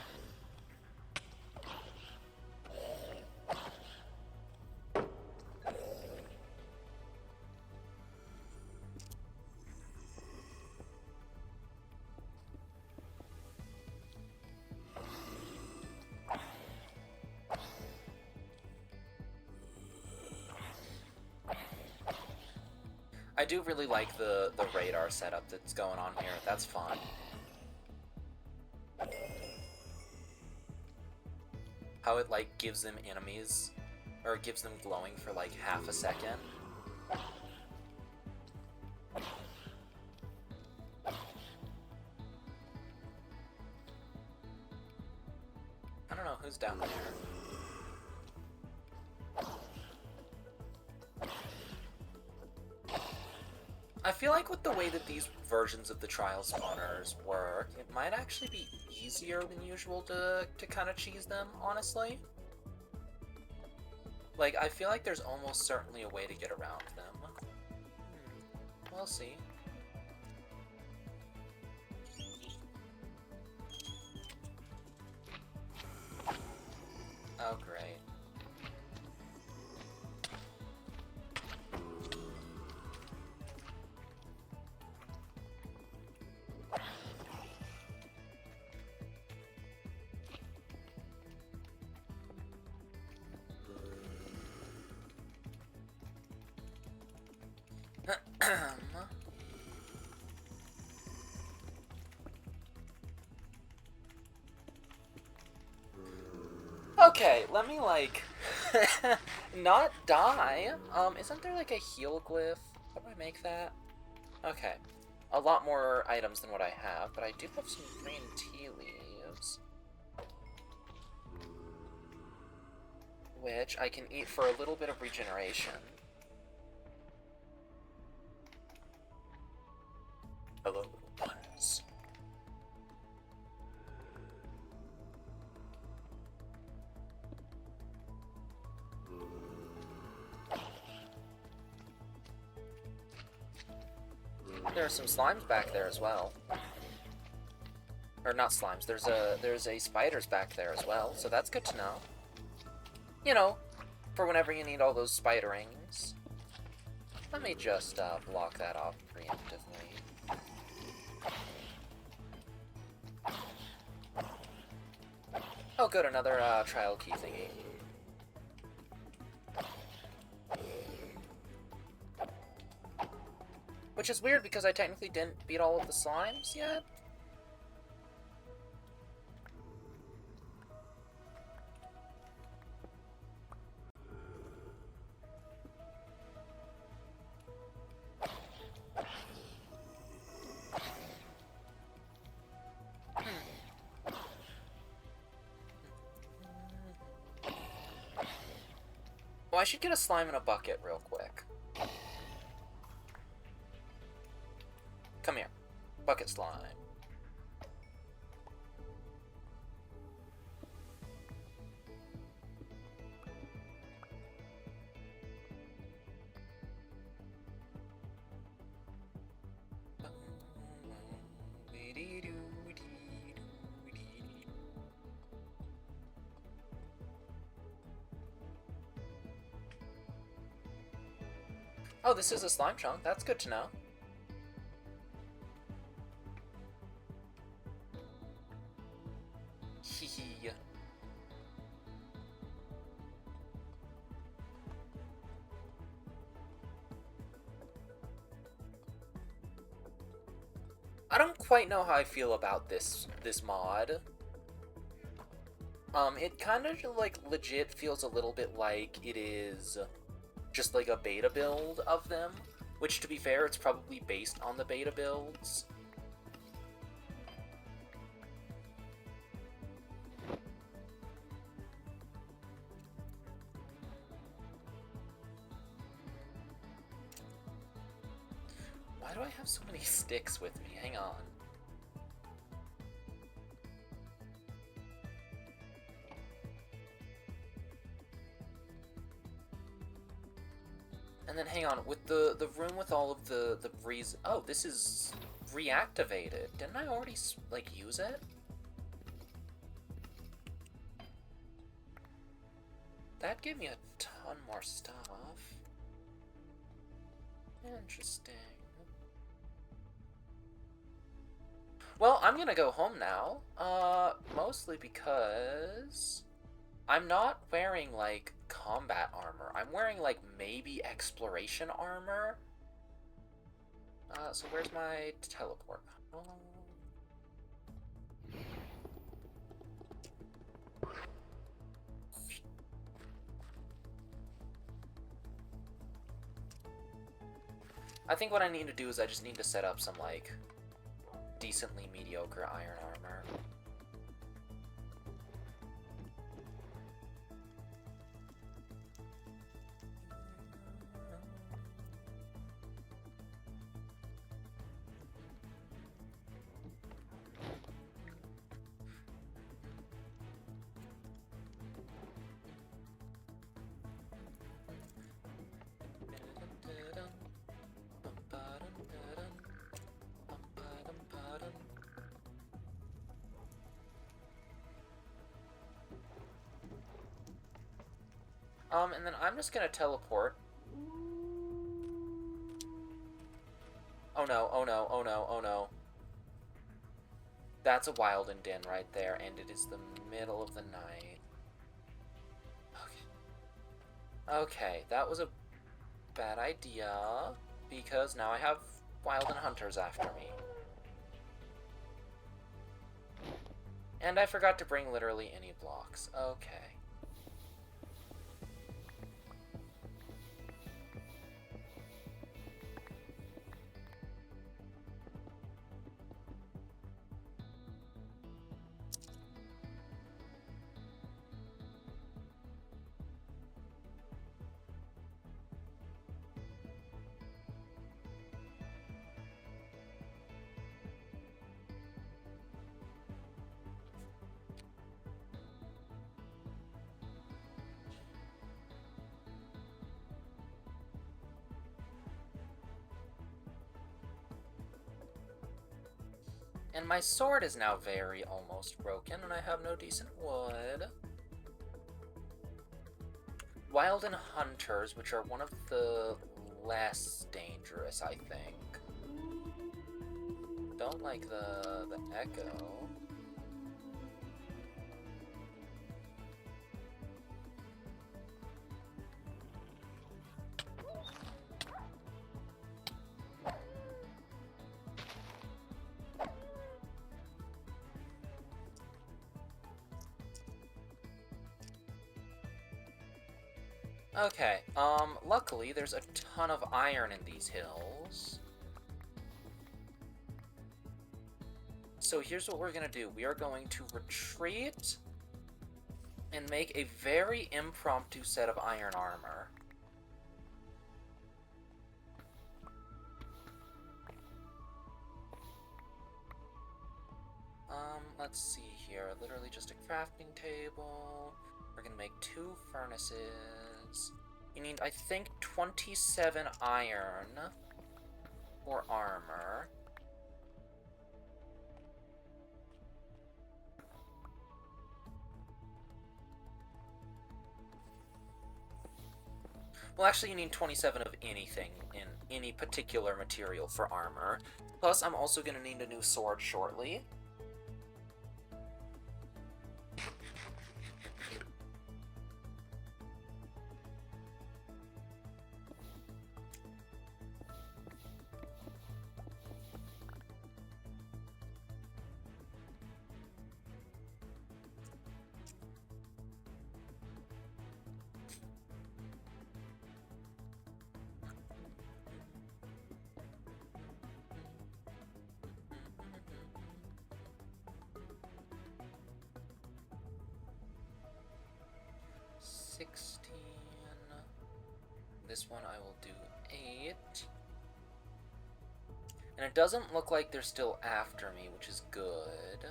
I do really like the radar setup that's going on here. That's fun. How it, like, gives them enemies, or gives them glowing for, like, half a second. I don't know who's down there. I feel like with the way that these versions of the trial spawners work, it might actually be easier than usual to kind of cheese them, honestly. Like, I feel like there's almost certainly a way to get around them. We'll see. Oh, great. Okay, let me, like, not die. Isn't there, like, a heal glyph? How do I make that? Okay. A lot more items than what I have, but I do have some green tea leaves. Which I can eat for a little bit of regeneration. Hello, little ones. There are some slimes back there as well. Or not slimes, there's a spiders back there as well, so that's good to know. You know, for whenever you need all those spiderings. Let me just block that off preemptively. Oh good, another trial key thingy. Which is weird because I technically didn't beat all of the slimes yet. Well, I should get a slime in a bucket real quick. Come here. Bucket slime. Oh, this is a slime chunk. That's good to know. Hehe. I don't quite know how I feel about this mod. It kind of, like, legit feels a little bit like it is just like a beta build of them, which, to be fair, it's probably based on the beta builds. Why do I have so many sticks with me? Hang on. And then hang on, with the room with all of the breeze. Oh, this is reactivated. Didn't I already like use it? That gave me a ton more stuff. Interesting. Well, I'm gonna go home now. Mostly because I'm not wearing, like, combat armor. I'm wearing, like, maybe exploration armor. So where's my teleport? Oh. I think what I need to do is I just need to set up some, like, decently mediocre iron armor. And then I'm just gonna teleport. Oh no, oh no, oh no, oh no. That's a Wilden Den right there, and it is the middle of the night. Okay. Okay, that was a bad idea, because now I have Wilden Hunters after me. And I forgot to bring literally any blocks. Okay. And my sword is now very almost broken, and I have no decent wood. Wild and Hunters, which are one of the less dangerous, I think. Don't like the echo. Okay, luckily there's a ton of iron in these hills. So here's what we're gonna do. We are going to retreat and make a very impromptu set of iron armor. Let's see here. Literally just a crafting table. We're gonna make 2 furnaces. You need, I think, 27 iron for armor. Well, actually, you need 27 of anything in any particular material for armor. Plus, I'm also gonna need a new sword shortly. This one I will do 8. And it doesn't look like they're still after me, which is good.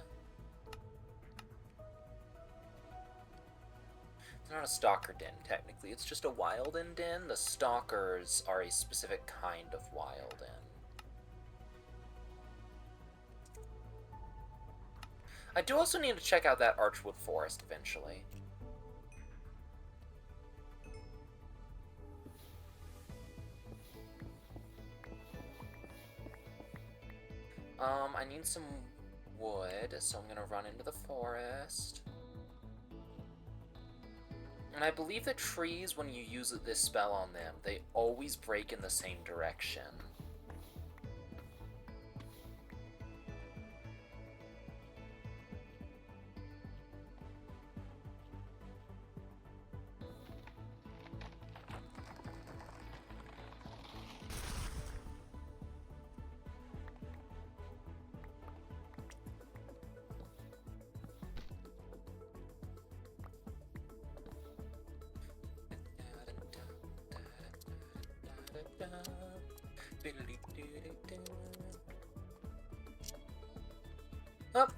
It's not a stalker den, technically. It's just a Wilden den. The stalkers are a specific kind of Wilden. I do also need to check out that Archwood Forest eventually. I need some wood, so I'm gonna run into the forest. And I believe that trees, when you use this spell on them, they always break in the same direction. Up.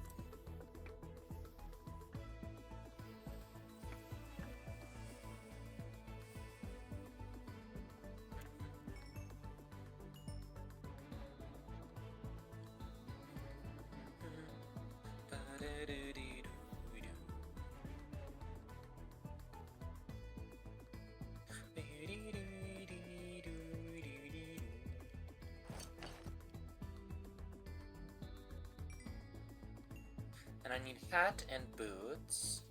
And I need hat and boots.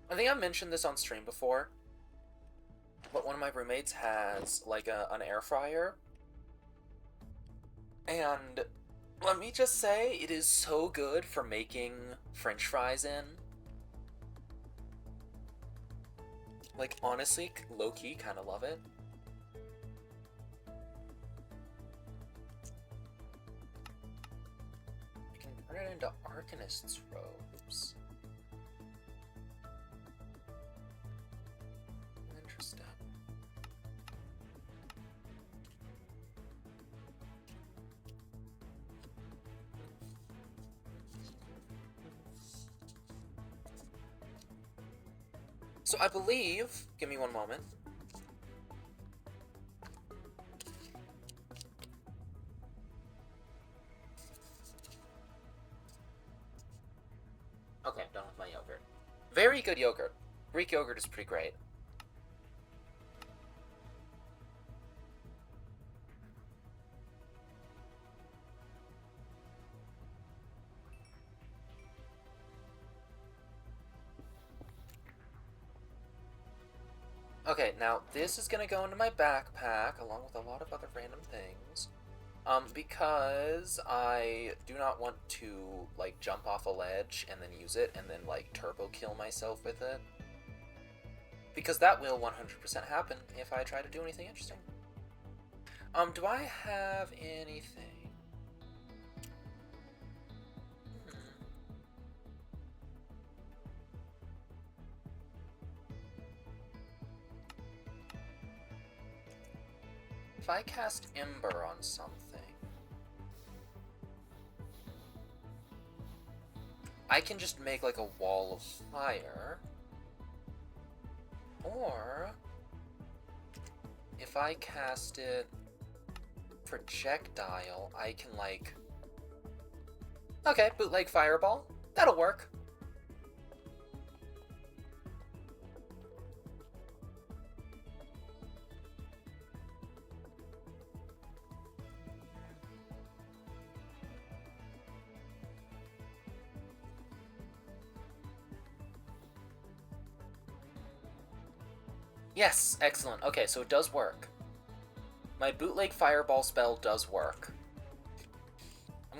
I think I've mentioned this on stream before, but one of my roommates has, like, an air fryer, and let me just say, it is so good for making French fries in. Like, honestly, low-key, kind of love it. I can turn it into Arcanist's robes. So I believe, give me one moment. Okay, I'm done with my yogurt. Very good yogurt. Greek yogurt is pretty great. Okay, now this is gonna go into my backpack along with a lot of other random things. Because I do not want to, like, jump off a ledge and then use it and then, like, turbo kill myself with it. Because that will 100% happen if I try to do anything interesting. Do I have anything? If I cast Ember on something, I can just make like a wall of fire. Or if I cast it projectile, I can like... Okay, bootleg fireball. That'll work. Yes, excellent. Okay, so it does work. My bootleg fireball spell does work. I'm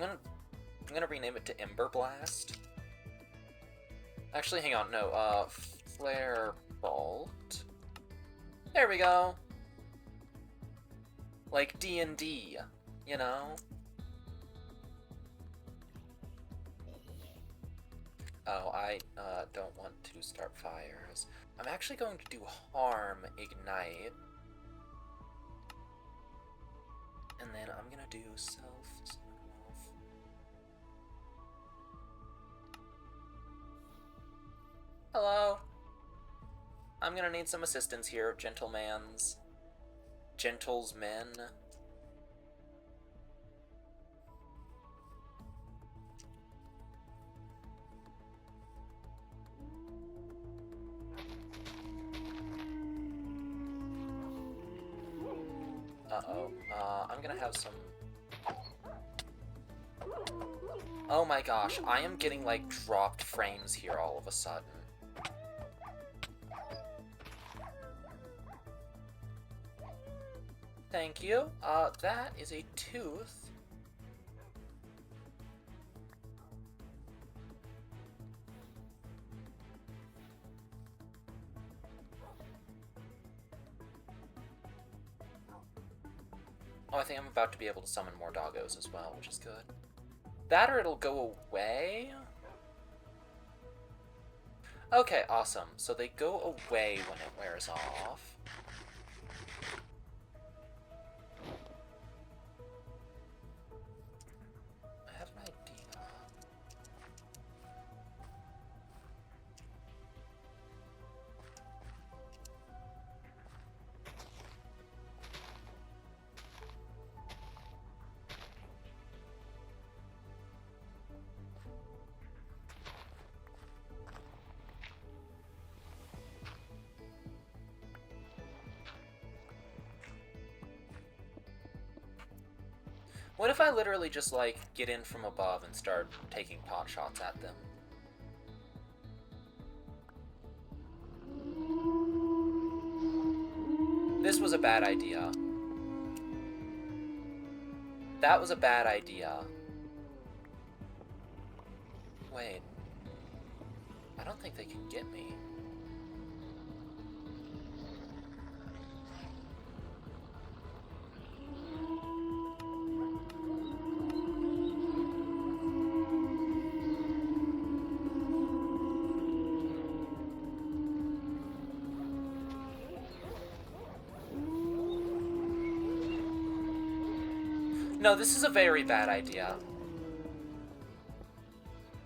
gonna rename it to Ember Blast. Actually, hang on, no, Flare Bolt. There we go. Like D&D, you know? Oh, I don't want to start fires. I'm actually going to do Harm Ignite. And then I'm gonna do Self. Hello. I'm gonna need some assistance here, gentlemans. Gentlesmen. Uh-oh. I'm gonna have some... Oh my gosh, I am getting, like, dropped frames here all of a sudden. Thank you. That is a tooth. Oh, I think I'm about to be able to summon more doggos as well, which is good. That or it'll go away? Okay, awesome. So they go away when it wears off. I have an idea. What if I literally just, like, get in from above and start taking pot shots at them? This was a bad idea. That was a bad idea. Wait. I don't think they can get me. No, this is a very bad idea.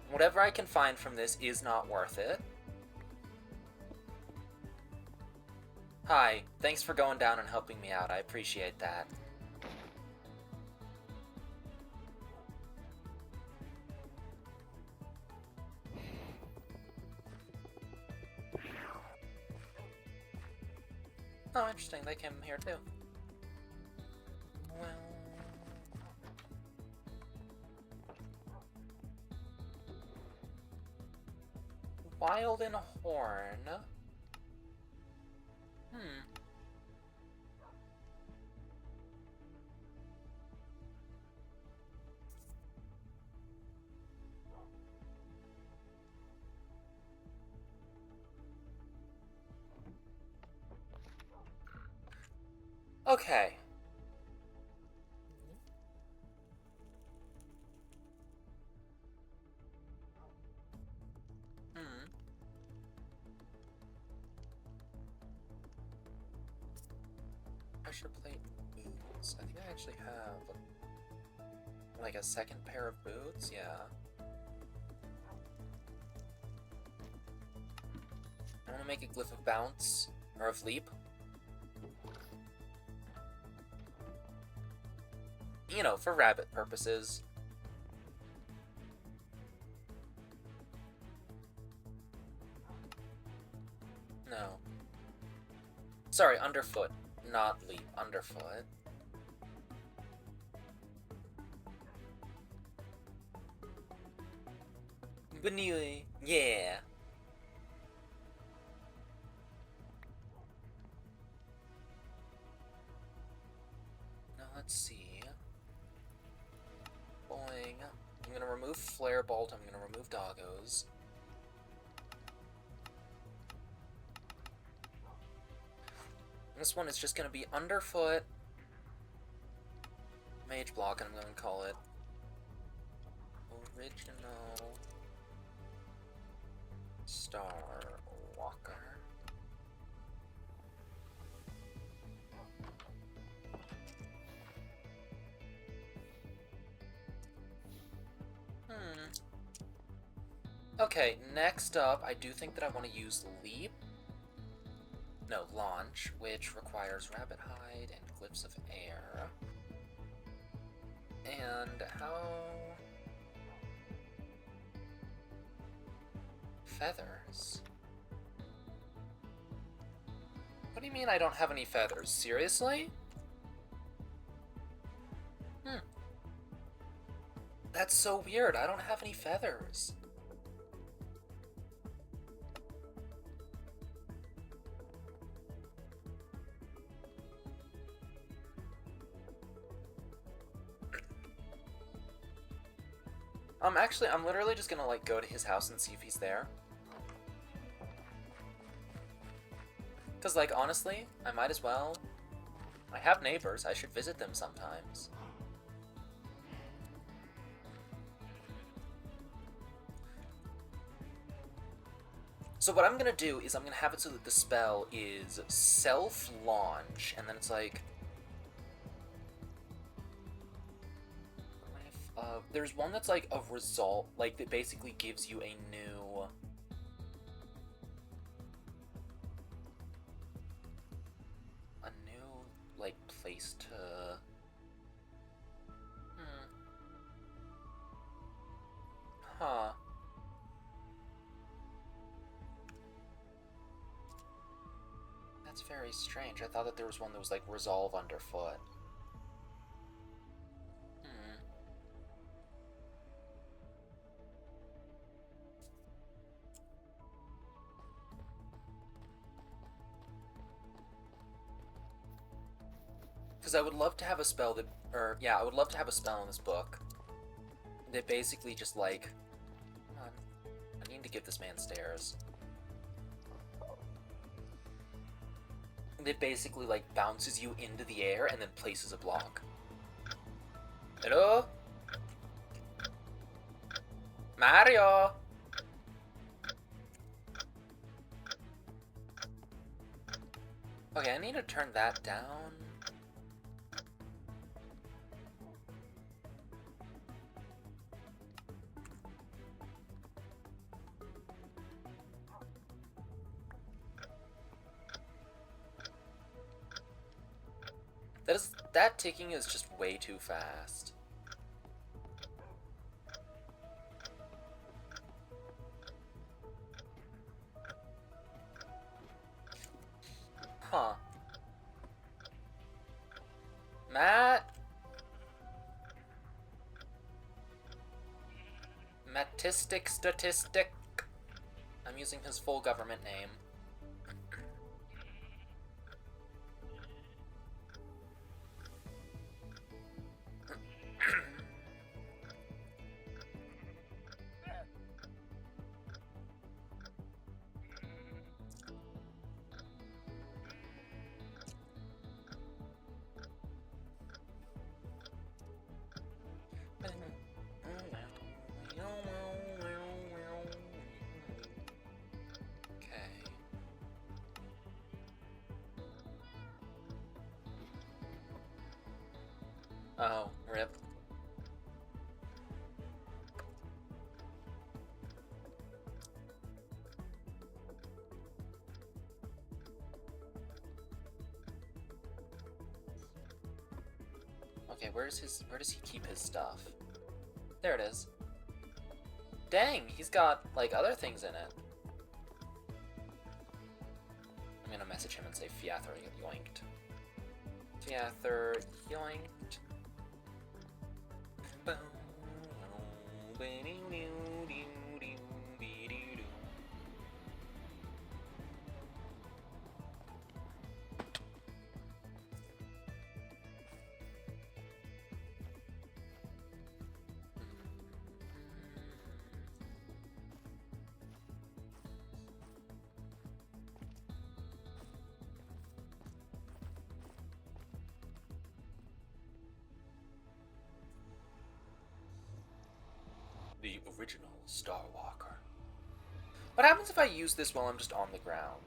Whatever I can find from this is not worth it. Hi, thanks for going down and helping me out. I appreciate that. Oh, interesting. They came here too. Well... Wild and Horn. Okay. Pressure plate boots. I think I actually have like a second pair of boots, yeah. I want to make a glyph of bounce, or of leap. You know, for rabbit purposes. No. Sorry, underfoot, not leap, underfoot. But anyway, yeah. Now let's see. Boing. I'm gonna remove Flare Bolt, I'm gonna remove Doggos. This one is just gonna be underfoot. Mage block, and I'm gonna call it Original Star Walker. Okay, next up, I do think that I want to use Leap. No, Launch, which requires Rabbit Hide and Glyphs of Air. And how... Feathers? What do you mean I don't have any feathers? Seriously? That's so weird. I don't have any feathers. Actually, I'm literally just gonna, like, go to his house and see if he's there. Because, like, honestly, I might as well. I have neighbors. I should visit them sometimes. So what I'm gonna do is I'm gonna have it so that the spell is self-launch, and then it's like... there's one that's like a result, like that basically gives you a new... like, place to... Huh. That's very strange. I thought that there was one that was like resolve underfoot. Because I would love to have a spell that, or yeah, I would love to have a spell in this book that basically just like, come on, I need to give this man stairs. That basically like bounces you into the air and then places a block. Hello? Mario! Okay, I need to turn that down. That ticking is just way too fast. Huh. Matt? Matistic Statistic. I'm using his full government name. Oh, rip. Okay, where does he keep his stuff? There it is. Dang, he's got, like, other things in it. I'm gonna message him and say Fiather yoinked. Fiather yoinked. The original Starwalker. What happens if I use this while I'm just on the ground?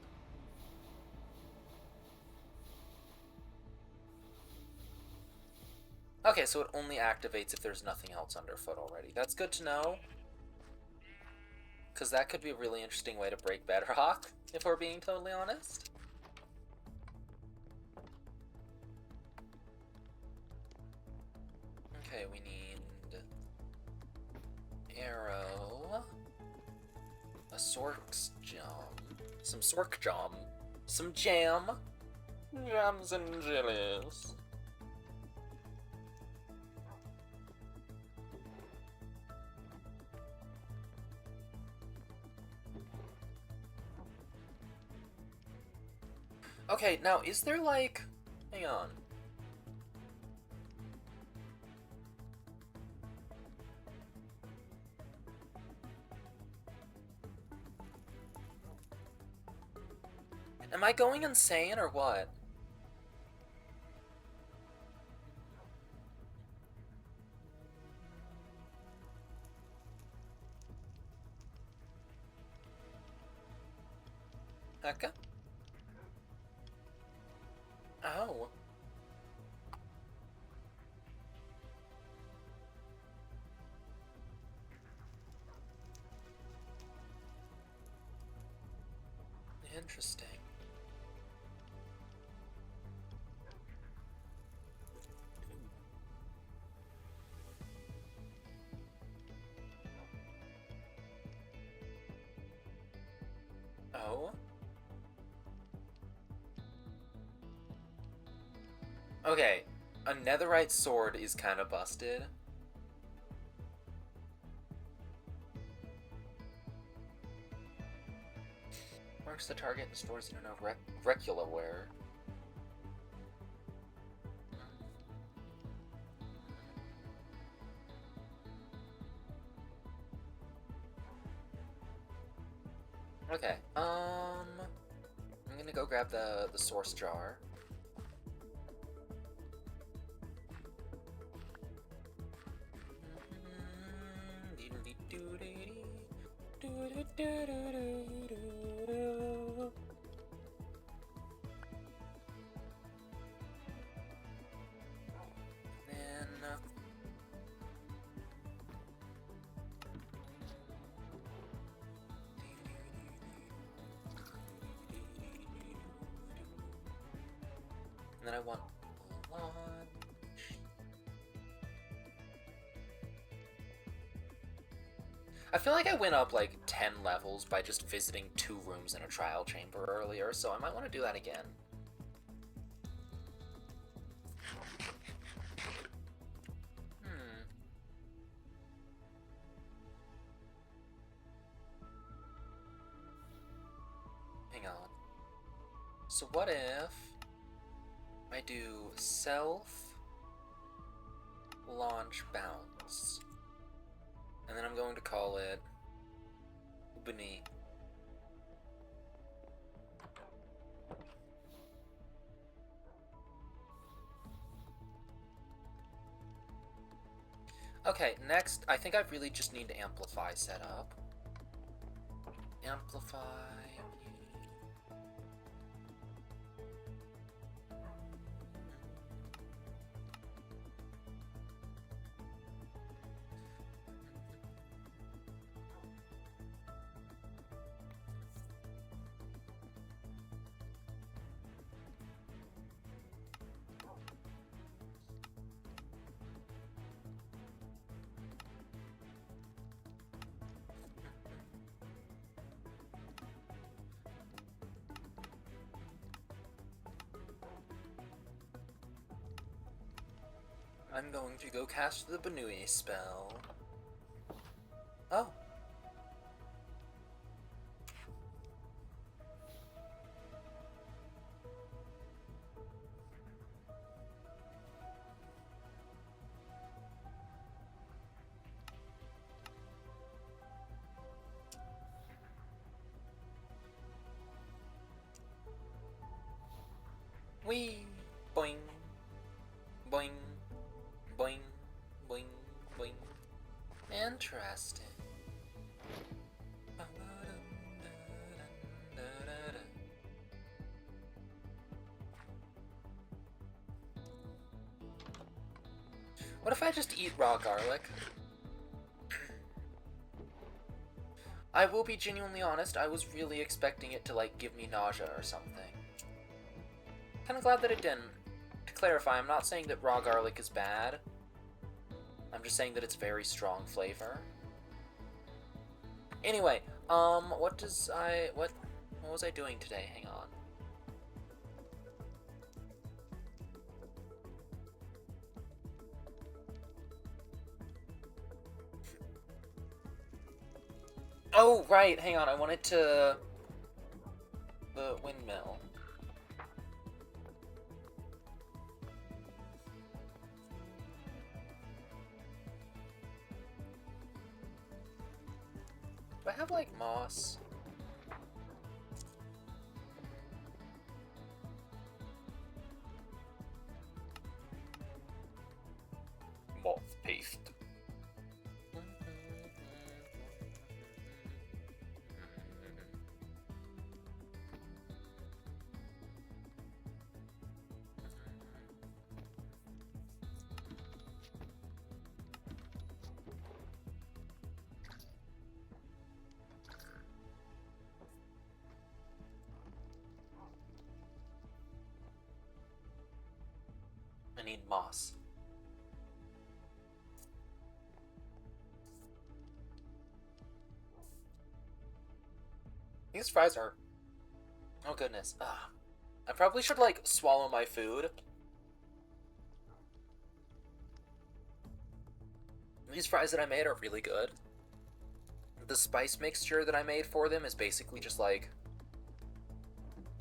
Okay, so it only activates if there's nothing else underfoot already. That's good to know. Because that could be a really interesting way to break bedrock, if we're being totally honest. Okay, we need arrow, a sork's jam, some sork jam, some jam, jams and jellies. Okay, now is there like, hang on. Am I going insane or what? Hecka? Oh. Interesting. Oh. Okay, a netherite sword is kind of busted. Marks the target and stores it in a reculaware. Okay, I'm gonna go grab the source jar. And then I want long I feel like I went up like 10 levels by just visiting 2 rooms in a trial chamber earlier, so I might want to do that again. Hang on. So what if I do self launch bounce, and then I'm going to call it Ubini. Okay, next, I think I really just need Amplify set up. Amplify. I'm going to go cast the Banui spell. Oh. Wee! Boing! Boing! Boing! Boing! Boing! Interesting. What if I just eat raw garlic? I will be genuinely honest, I was really expecting it to, like, give me nausea or something. Kinda glad that it didn't. To clarify, I'm not saying that raw garlic is bad. I'm just saying that it's very strong flavor. Anyway, what was I doing today? Hang on. Oh, right, hang on, I wanted to... the windmill. Do I have, like, moss? Moss paste. I need moss. These fries are... oh goodness. Ugh. I probably should, like, swallow my food. These fries that I made are really good. The spice mixture that I made for them is basically just, like,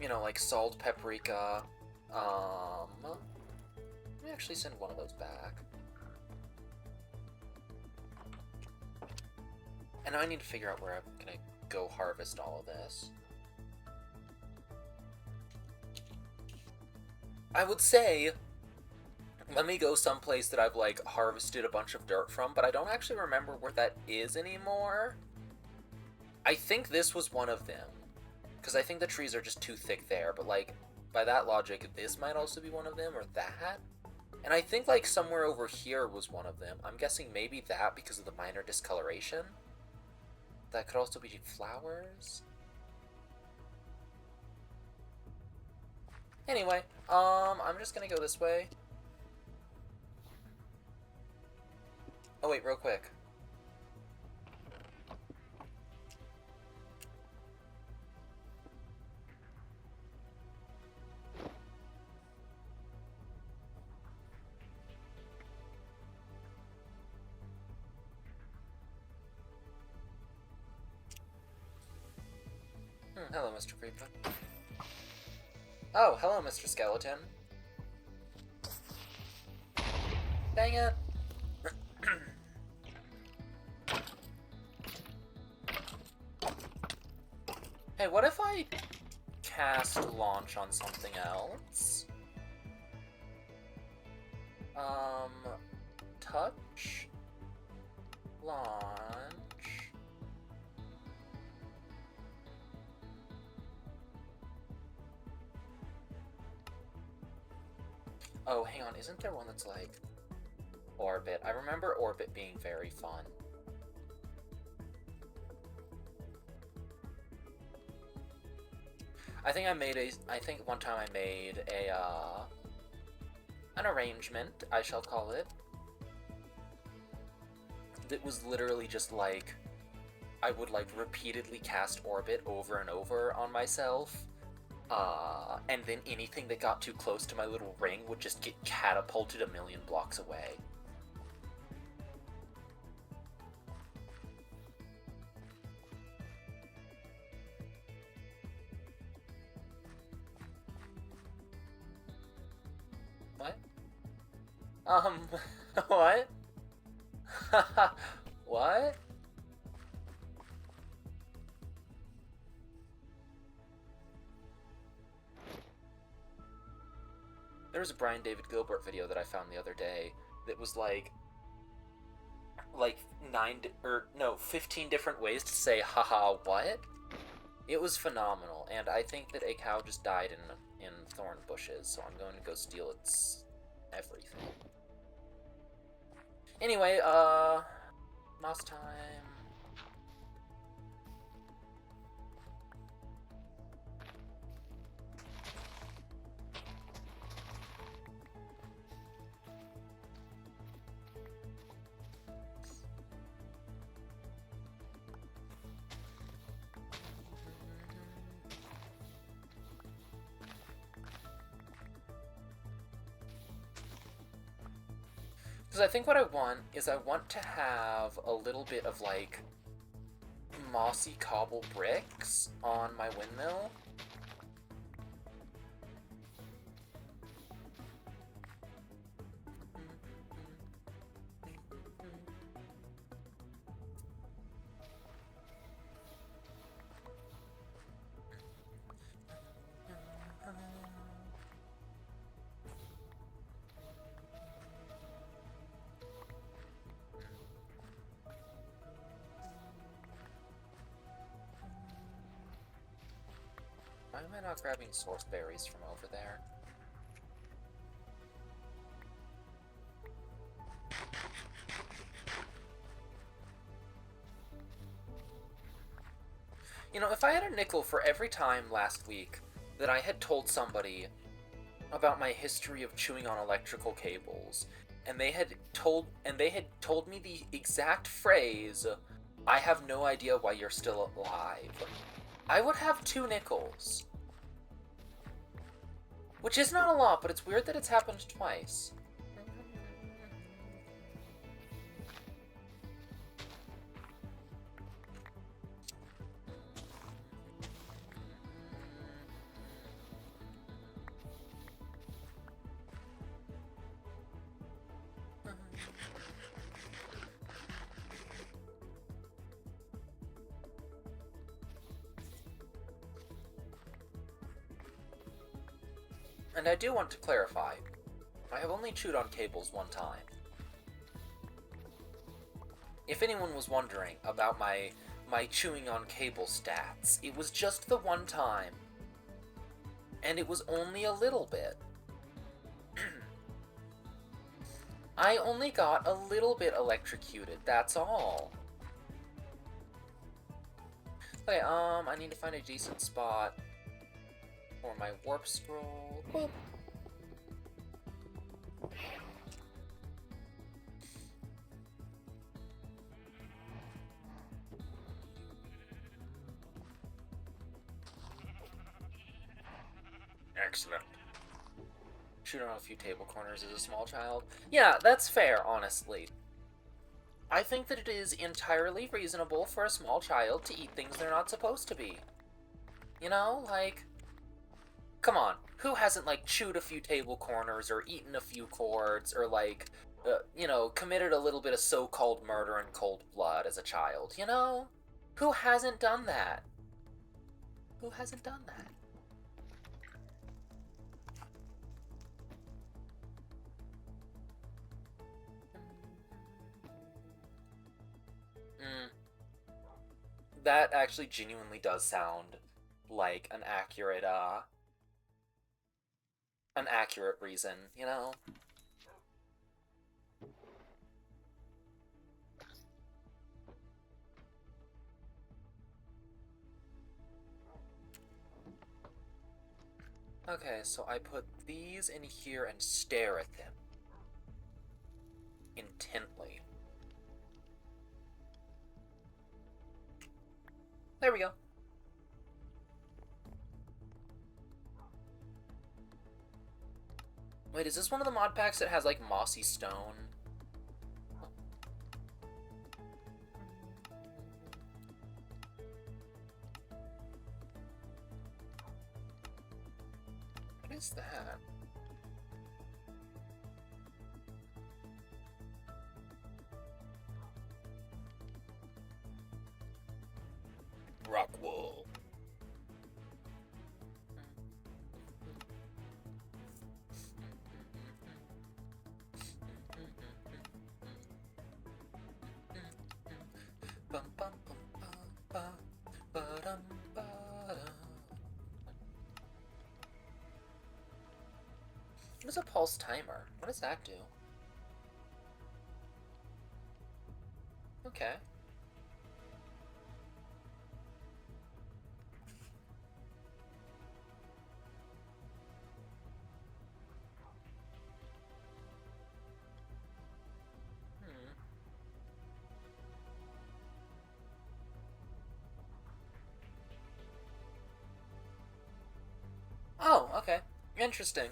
you know, like salt, paprika, let me actually send one of those back. And now I need to figure out where I'm gonna go harvest all of this. I would say, let me go someplace that I've, like, harvested a bunch of dirt from, but I don't actually remember where that is anymore. I think this was one of them, because I think the trees are just too thick there, but, like, by that logic, this might also be one of them, or that. And I think, like, somewhere over here was one of them. I'm guessing maybe that because of the minor discoloration. That could also be flowers. Anyway, I'm just gonna go this way. Oh wait, real quick. Hello, Mr. Creeper. Oh, hello, Mr. Skeleton. Dang it. Hey, what if I cast launch on something else? Touch, launch. Oh, hang on, isn't there one that's like Orbit? I remember Orbit being very fun. I think one time I made an arrangement, I shall call it, that was literally just like, I would like repeatedly cast Orbit over and over on myself, and then anything that got too close to my little ring would just get catapulted a million blocks away. What? What? What? There was a Brian David Gilbert video that I found the other day that was like 15 different ways to say haha what? It was phenomenal, and I think that a cow just died in thorn bushes, so I'm going to go steal its everything. Anyway, mouse time. Because I think what I want is I want to have a little bit of, like, mossy cobble bricks on my windmill. Why am I not grabbing source berries from over there? You know, if I had a nickel for every time last week that I had told somebody about my history of chewing on electrical cables, and they had told me the exact phrase, "I have no idea why you're still alive," I would have 2 nickels. Which is not a lot, but it's weird that it's happened twice. And I do want to clarify, I have only chewed on cables one time. If anyone was wondering about my chewing on cable stats, it was just the one time. And it was only a little bit. I only got a little bit electrocuted, that's all. Okay, I need to find a decent spot for my warp scroll. Boop. Excellent. Shoot on a few table corners as a small child. Yeah, that's fair, honestly. I think that it is entirely reasonable for a small child to eat things they're not supposed to be. You know, like, come on, who hasn't, like, chewed a few table corners or eaten a few chords or, like, you know, committed a little bit of so-called murder in cold blood as a child, you know? Who hasn't done that? Who hasn't done that? That actually genuinely does sound like an accurate reason, you know? Okay, so I put these in here and stare at them intently. There we go. Wait, is this one of the mod packs that has, like, mossy stone? What is that? Rock wool. What is a pulse timer? What does that do? Okay. Oh, okay. Interesting.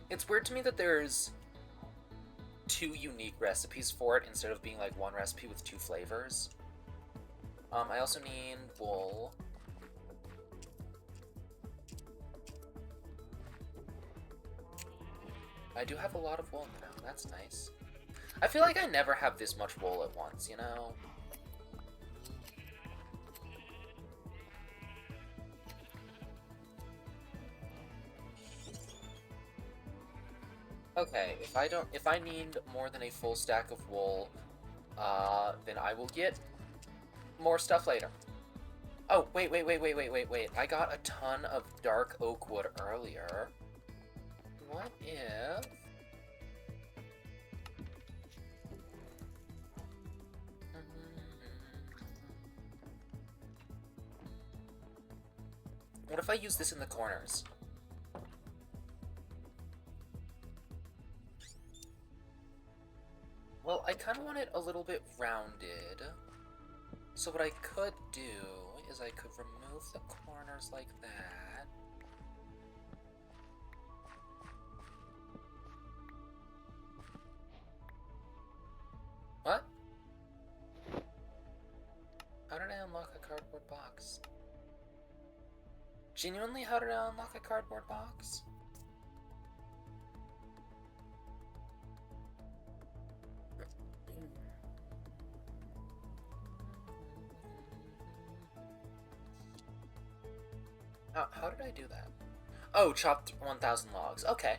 It's weird to me that there's 2 unique recipes for it instead of being like one recipe with 2 flavors. I also need wool. I do have a lot of wool now, that's nice. I feel like I never have this much wool at once, you know? Okay, if I need more than a full stack of wool, then I will get more stuff later. Oh, wait. I got a ton of dark oak wood earlier. What if... What if I use this in the corners? Well, I kind of want it a little bit rounded. So what I could do is I could remove the corners like that. What? How did I unlock a cardboard box? Genuinely, how did I unlock a cardboard box? How did I do that? Oh, chopped 1,000 logs. Okay.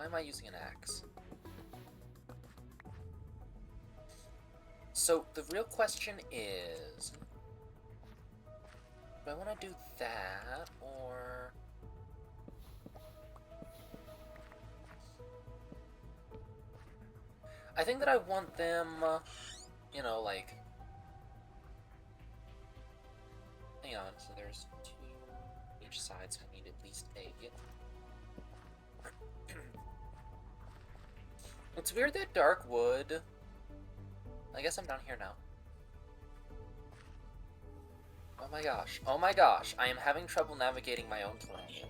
Why am I using an axe? So, the real question is... do I want to do that, or... I think that I want them, you know, like... hang on, so there's 2 each side, so I need at least 8. It's weird that dark wood... I guess I'm down here now. Oh my gosh. Oh my gosh. I am having trouble navigating my own terrain.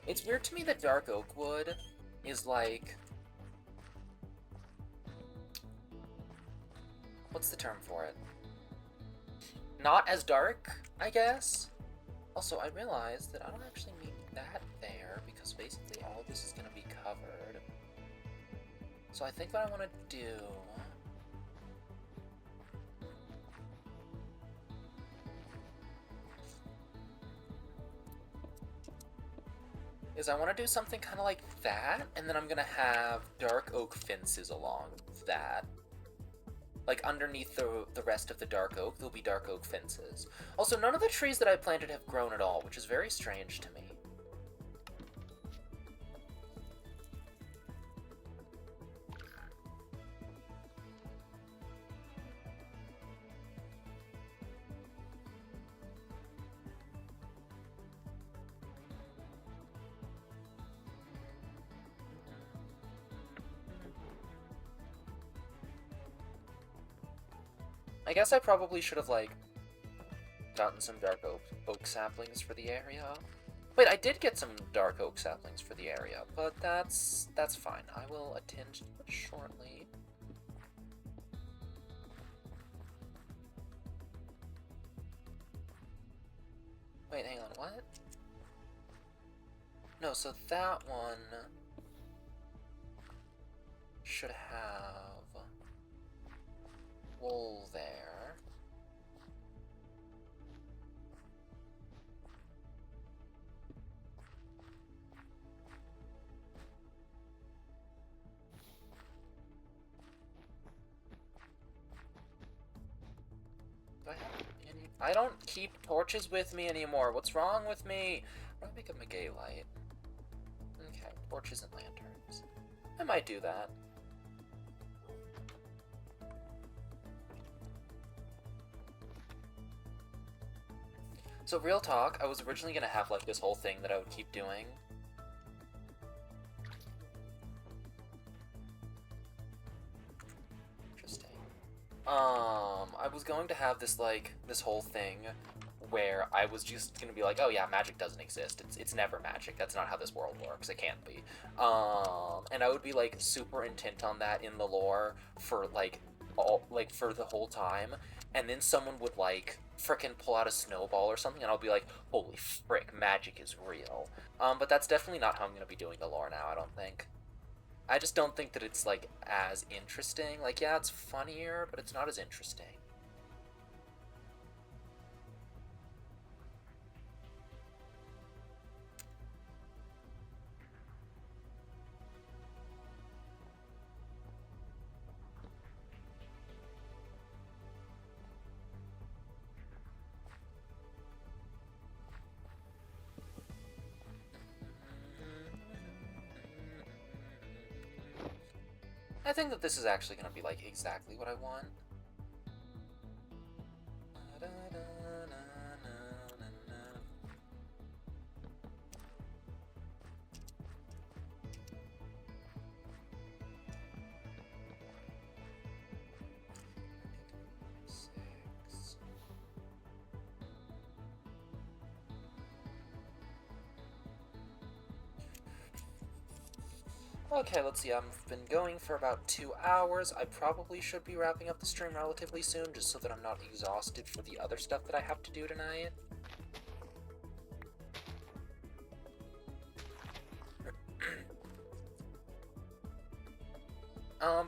It's weird to me that dark oak wood is like... what's the term for it? Not as dark, I guess? Also, I realized that I don't actually need that there, because basically all of this is going to be covered. So I think what I want to do... is I want to do something kind of like that, and then I'm going to have dark oak fences along that. Like, underneath the rest of the dark oak, there'll be dark oak fences. Also, none of the trees that I planted have grown at all, which is very strange to me. I guess I probably should have, like, gotten some dark oak saplings for the area. Wait, I did get some dark oak saplings for the area, but that's fine. I will attend to it shortly. Wait, hang on, what? No, so that one should have wool there. Do I have any? I don't keep torches with me anymore. What's wrong with me? I'm gonna make a Magay light. Okay, torches and lanterns. I might do that. So real talk, I was originally gonna have like this whole thing that I would keep doing. Interesting. I was going to have this this whole thing where I was just gonna be like, oh yeah, magic doesn't exist. It's never magic. That's not how this world works. It can't be. And I would be like super intent on that in the lore for for the whole time. And then someone would like frickin' pull out a snowball or something, and I'll be like, holy frick, magic is real. But that's definitely not how I'm gonna be doing the lore now, I don't think. I just don't think that it's like as interesting. Like, yeah, it's funnier, but it's not as interesting. I think that this is actually going to be, like, exactly what I want. Okay, let's see, I've been going for about 2 hours. I probably should be wrapping up the stream relatively soon, just so that I'm not exhausted for the other stuff that I have to do tonight.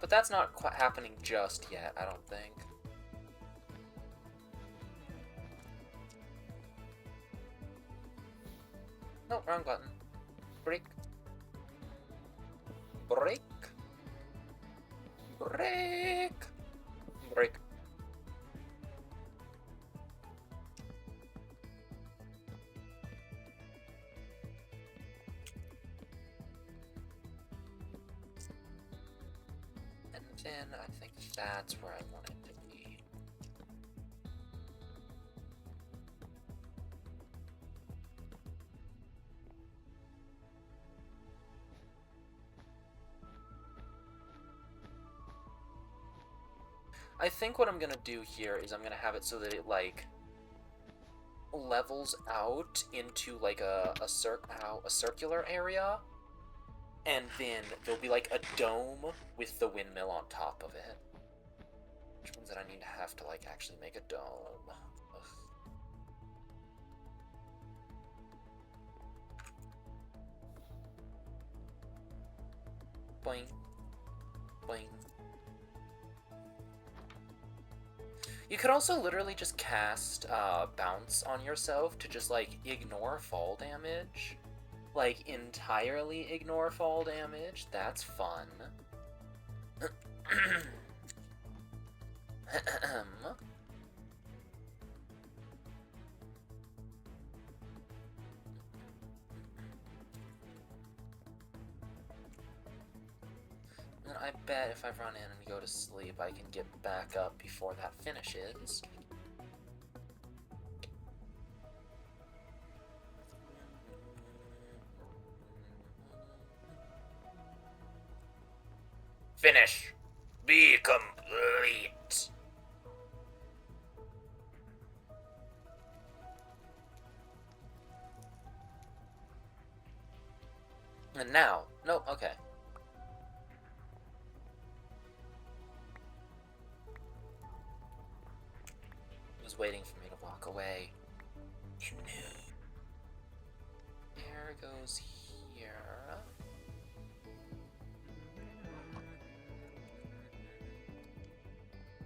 But that's not quite happening just yet, I don't think. No, wrong button. Break. Break. Break. Break. And then I think that's where I want it to be. I think what I'm gonna do here is I'm gonna have it so that it, like, levels out into, like, a circular area, and then there'll be, like, a dome with the windmill on top of it. Which means that I need to have to, like, actually make a dome. Ugh. Boing. Boing. You could also literally just cast Bounce on yourself to just, like, ignore fall damage. Like, entirely ignore fall damage. That's fun. And I bet if I run in and go to sleep, I can get back up before that finishes. Finish. Be complete. And now, nope, okay. Waiting for me to walk away. It knew. There goes here.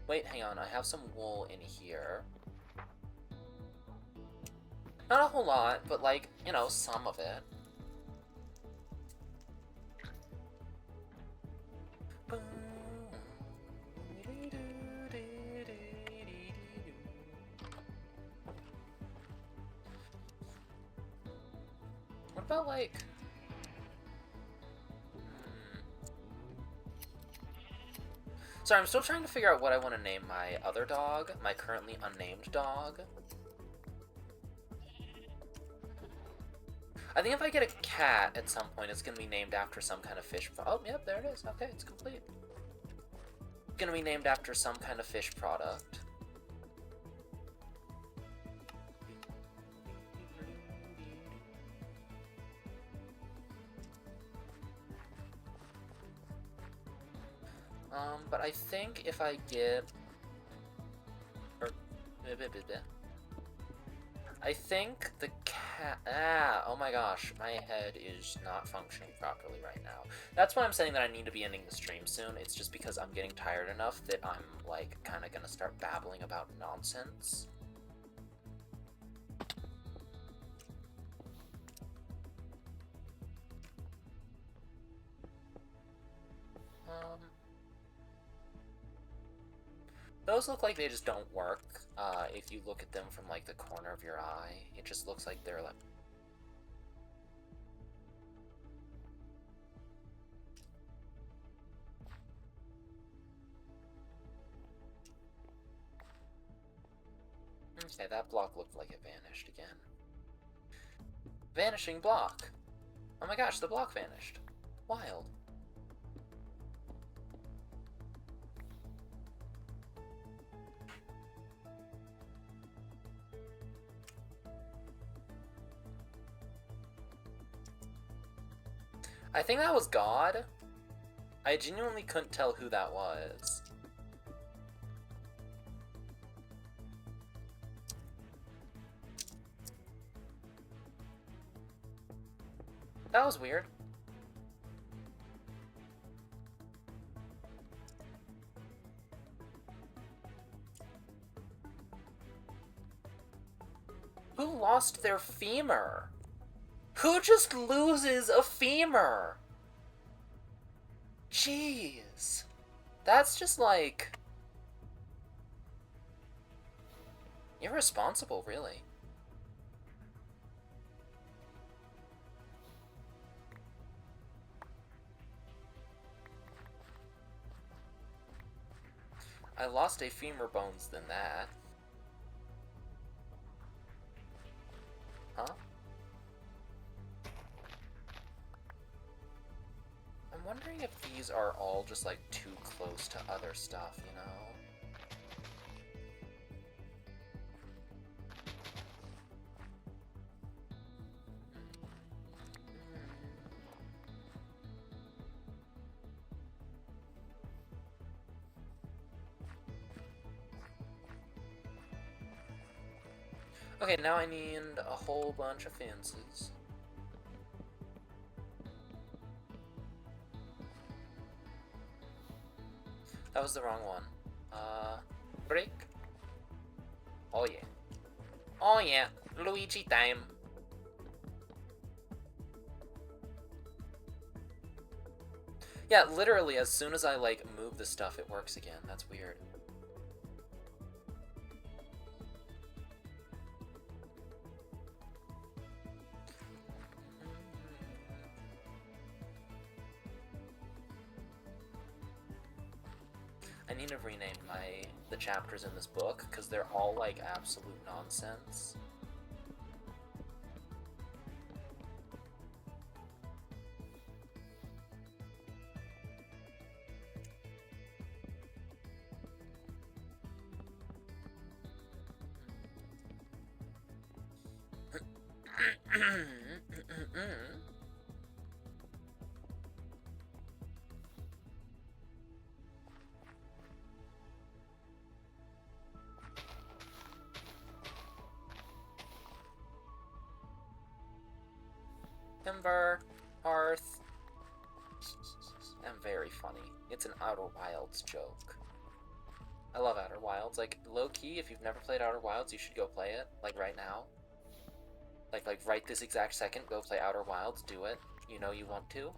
Wait, hang on. I have some wool in here. Not a whole lot, but, like, you know, some of it. What about, like... Sorry, I'm still trying to figure out what I want to name my other dog, my currently unnamed dog. I think if I get a cat at some point, it's going to be named after some kind of fish... Oh, yep, there it is. Okay, it's complete. It's going to be named after some kind of fish product. But I think if I get... I think the cat... oh my gosh, my head is not functioning properly right now. That's why I'm saying that I need to be ending the stream soon. It's just because I'm getting tired enough that I'm, like, kind of gonna start babbling about nonsense. Those look like they just don't work. If you look at them from, like, the corner of your eye, it just looks like they're, like... Okay, that block looked like it vanished again. Vanishing block! Oh my gosh, the block vanished. Wild. I think that was God. I genuinely couldn't tell who that was. That was weird. Who lost their femur? Who just loses a femur? Jeez. That's just, like, irresponsible, really. I lost a femur bones than that. Huh? I'm wondering if these are all just, like, too close to other stuff, you know? Okay, now I need a whole bunch of fences. That was the wrong one. Break. Oh yeah. Oh yeah, Luigi time. Yeah, literally, as soon as I, like, move the stuff, it works again. That's weird. I need to rename the chapters in this book, because they're all, like, absolute nonsense. Timber, hearth. I'm very funny. It's an Outer Wilds joke. I love Outer Wilds. Like, low-key, if you've never played Outer Wilds, you should go play it. Like, right now. Like right this exact second, go play Outer Wilds. Do it. You know you want to.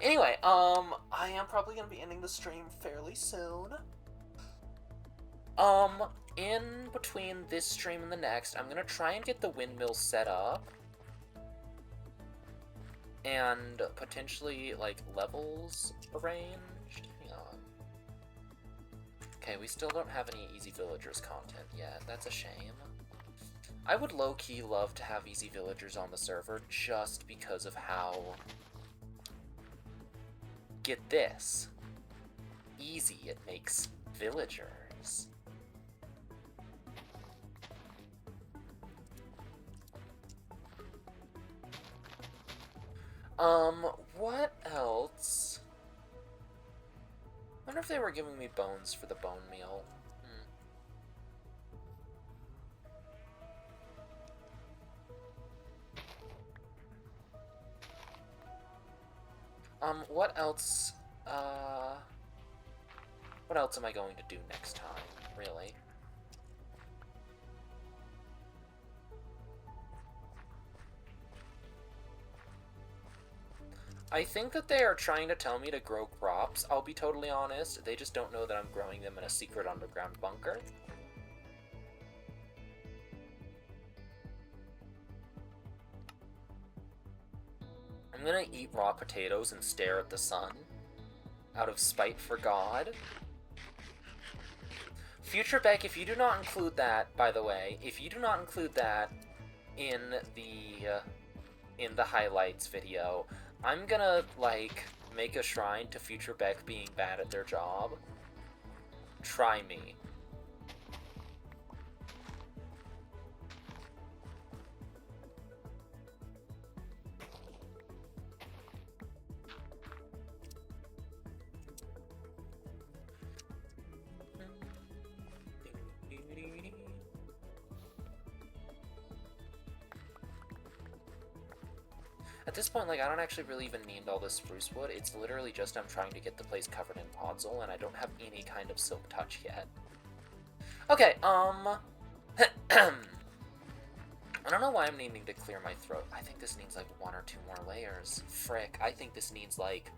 Anyway, I am probably gonna be ending the stream fairly soon. In between this stream and the next, I'm gonna try and get the windmill set up. And potentially, like, levels arranged. Hang on. Okay, we still don't have any Easy Villagers content yet. That's a shame. I would low-key love to have Easy Villagers on the server just because of how... Get this. Easy it makes villagers. What else? I wonder if they were giving me bones for the bone meal. What else, what else am I going to do next time, really? I think that they are trying to tell me to grow crops, I'll be totally honest. They just don't know that I'm growing them in a secret underground bunker. I'm gonna eat raw potatoes and stare at the sun. Out of spite for God. Future Beck, if you do not include that, by the way, if you do not include that in the highlights video, I'm gonna, like, make a shrine to Future Beck being bad at their job. Try me. At this point, like, I don't actually really even need all this spruce wood. It's literally just I'm trying to get the place covered in podzol, and I don't have any kind of silk touch yet. Okay, I don't know why I'm needing to clear my throat. I think this needs, like, 1 or 2 more layers. Frick, I think this needs, like,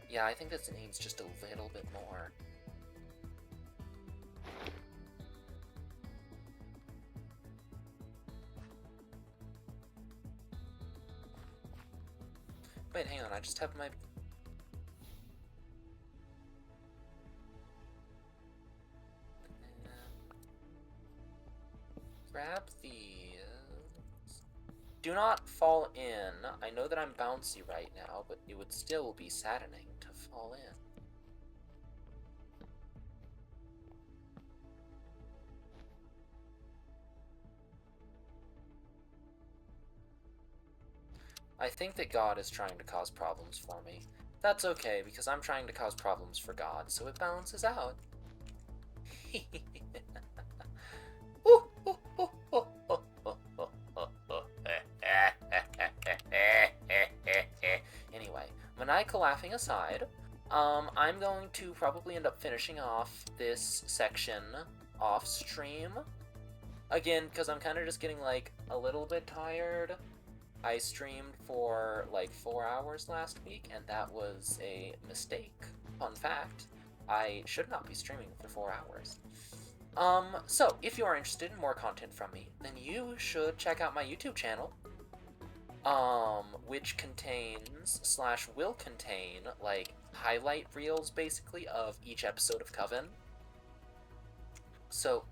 Yeah, I think this needs just a little bit more. Wait, hang on, I just have my... Grab these. Do not fall in. I know that I'm bouncy right now, but it would still be saddening to fall in. I think that God is trying to cause problems for me. That's okay, because I'm trying to cause problems for God, so it balances out. Anyway, maniacal laughing aside, I'm going to probably end up finishing off this section off stream. Again, because I'm kind of just getting, like, a little bit tired. I streamed for, like, 4 hours last week, and that was a mistake. Fun fact, I should not be streaming for 4 hours. So, if you are interested in more content from me, then you should check out my YouTube channel, which contains, / will contain, like, highlight reels, basically, of each episode of Coven. So...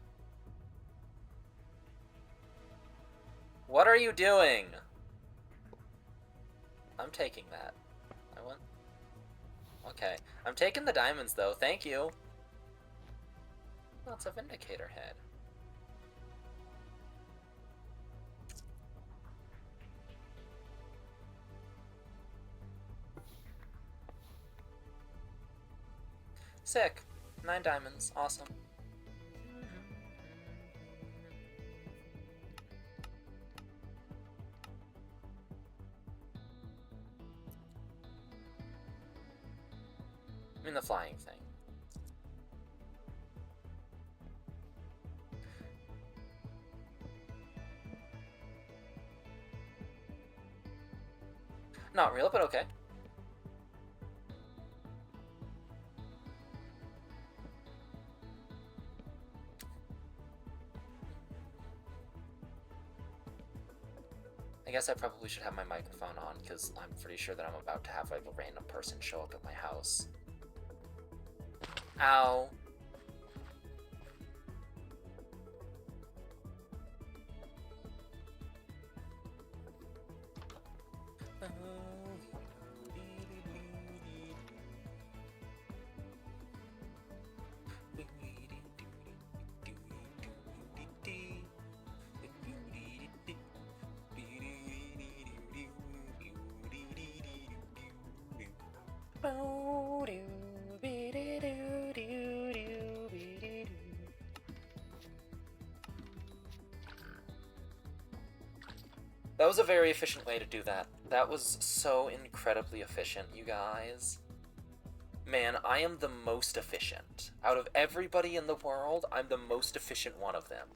What are you doing? I'm taking that. I want... Okay. I'm taking the diamonds, though. Thank you. That's a Vindicator head. Sick. 9 diamonds. Awesome. I mean the flying thing. Not real, but okay. I guess I probably should have my microphone on, because I'm pretty sure that I'm about to have, like, a random person show up at my house. Ow. That was a very efficient way to do that. That was so incredibly efficient, you guys. Man, I am the most efficient. Out of everybody in the world, I'm the most efficient one of them.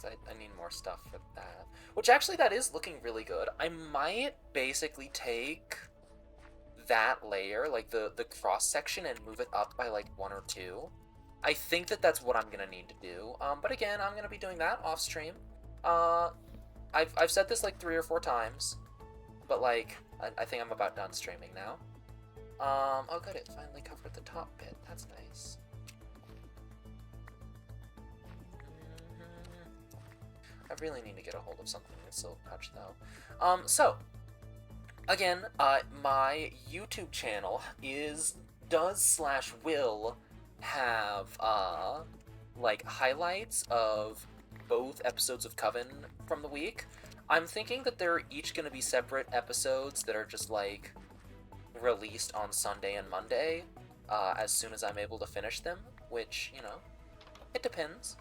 I need more stuff for that. Which, actually, that is looking really good. I might basically take that layer, like the cross-section, and move it up by, like, 1 or 2. I think that that's what I'm gonna need to do. But again, I'm gonna be doing that off-stream. I've said this, like, 3 or 4 times. But, like, I think I'm about done streaming now. Oh good, it finally covered the top bit. That's nice. I really need to get a hold of something with Silk Touch, though. So, again, my YouTube channel does/will have, like, highlights of both episodes of Coven from the week. I'm thinking that they're each going to be separate episodes that are just, like, released on Sunday and Monday, as soon as I'm able to finish them, which, you know, it depends.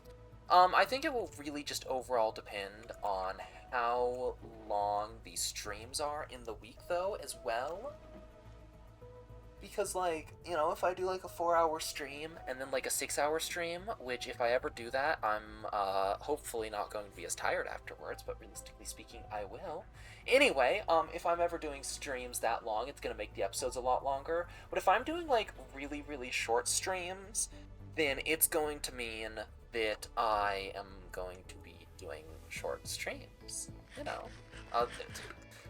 I think it will really just overall depend on how long the streams are in the week, though, as well. Because, like, you know, if I do like a 4-hour stream and then like a 6-hour stream, which if I ever do that, I'm hopefully not going to be as tired afterwards, but realistically speaking, I will. Anyway, if I'm ever doing streams that long, it's gonna make the episodes a lot longer. But if I'm doing like really, really short streams, then it's going to mean that I am going to be doing short streams. You know,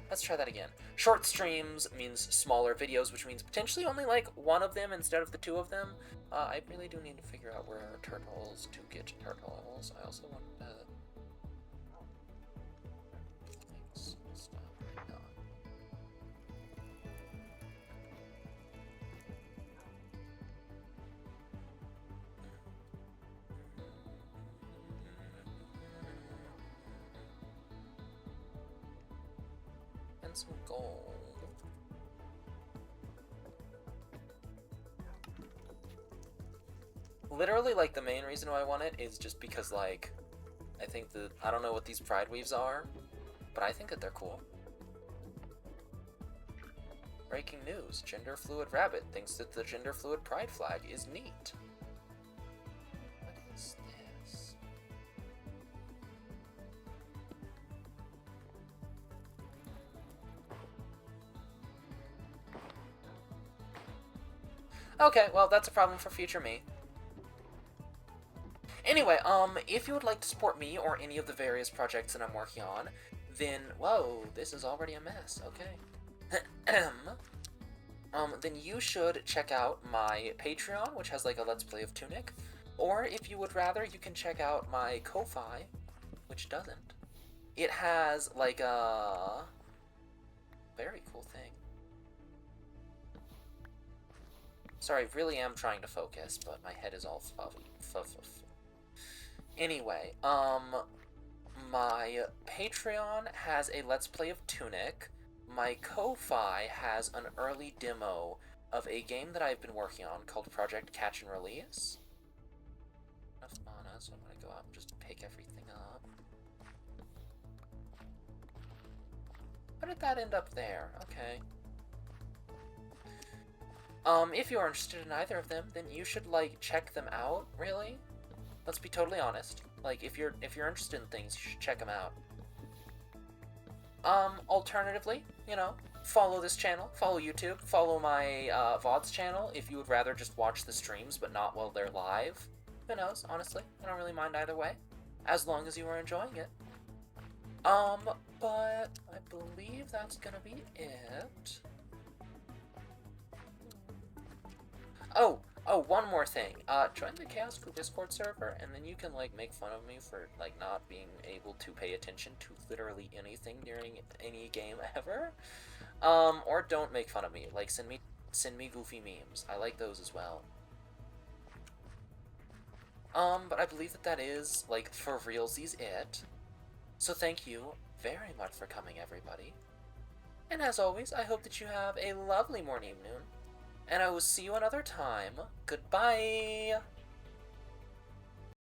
let's try that again. Short streams means smaller videos, which means potentially only like one of them instead of the two of them. I really do need to figure out where are turtles to get turtles. I also want things stop right now. And some gold. Literally, like, the main reason why I want it is just because, like, I think that, I don't know what these pride weaves are, but I think that they're cool. Breaking news, gender fluid rabbit thinks that the gender fluid pride flag is neat. What is this? Okay, well, that's a problem for future me. Anyway, if you would like to support me or any of the various projects that I'm working on, then, whoa, this is already a mess, okay. Then you should check out my Patreon, which has like a Let's Play of Tunic, or if you would rather, you can check out my Ko-Fi, which doesn't. It has like a very cool thing. Sorry, I really am trying to focus, but my head is all fluffy. Anyway, my Patreon has a Let's Play of Tunic. My Ko-Fi has an early demo of a game that I've been working on called Project Catch and Release. Enough mana, so I'm gonna go out and just pick everything up. How did that end up there? Okay. If you are interested in either of them, then you should, like, check them out, really. Let's be totally honest. Like, if you're interested in things, you should check them out. Alternatively, you know, follow this channel, follow YouTube, follow my, VODs channel if you would rather just watch the streams, but not while they're live. Who knows, honestly. I don't really mind either way, as long as you are enjoying it. But I believe that's gonna be it. Oh, one more thing. Join the Chaos Crew Discord server, and then you can, like, make fun of me for, like, not being able to pay attention to literally anything during any game ever. Or don't make fun of me. Like, send me goofy memes. I like those as well. But I believe that is, like, for realsies it. So thank you very much for coming, everybody. And as always, I hope that you have a lovely morning, noon. And I will see you another time. Goodbye!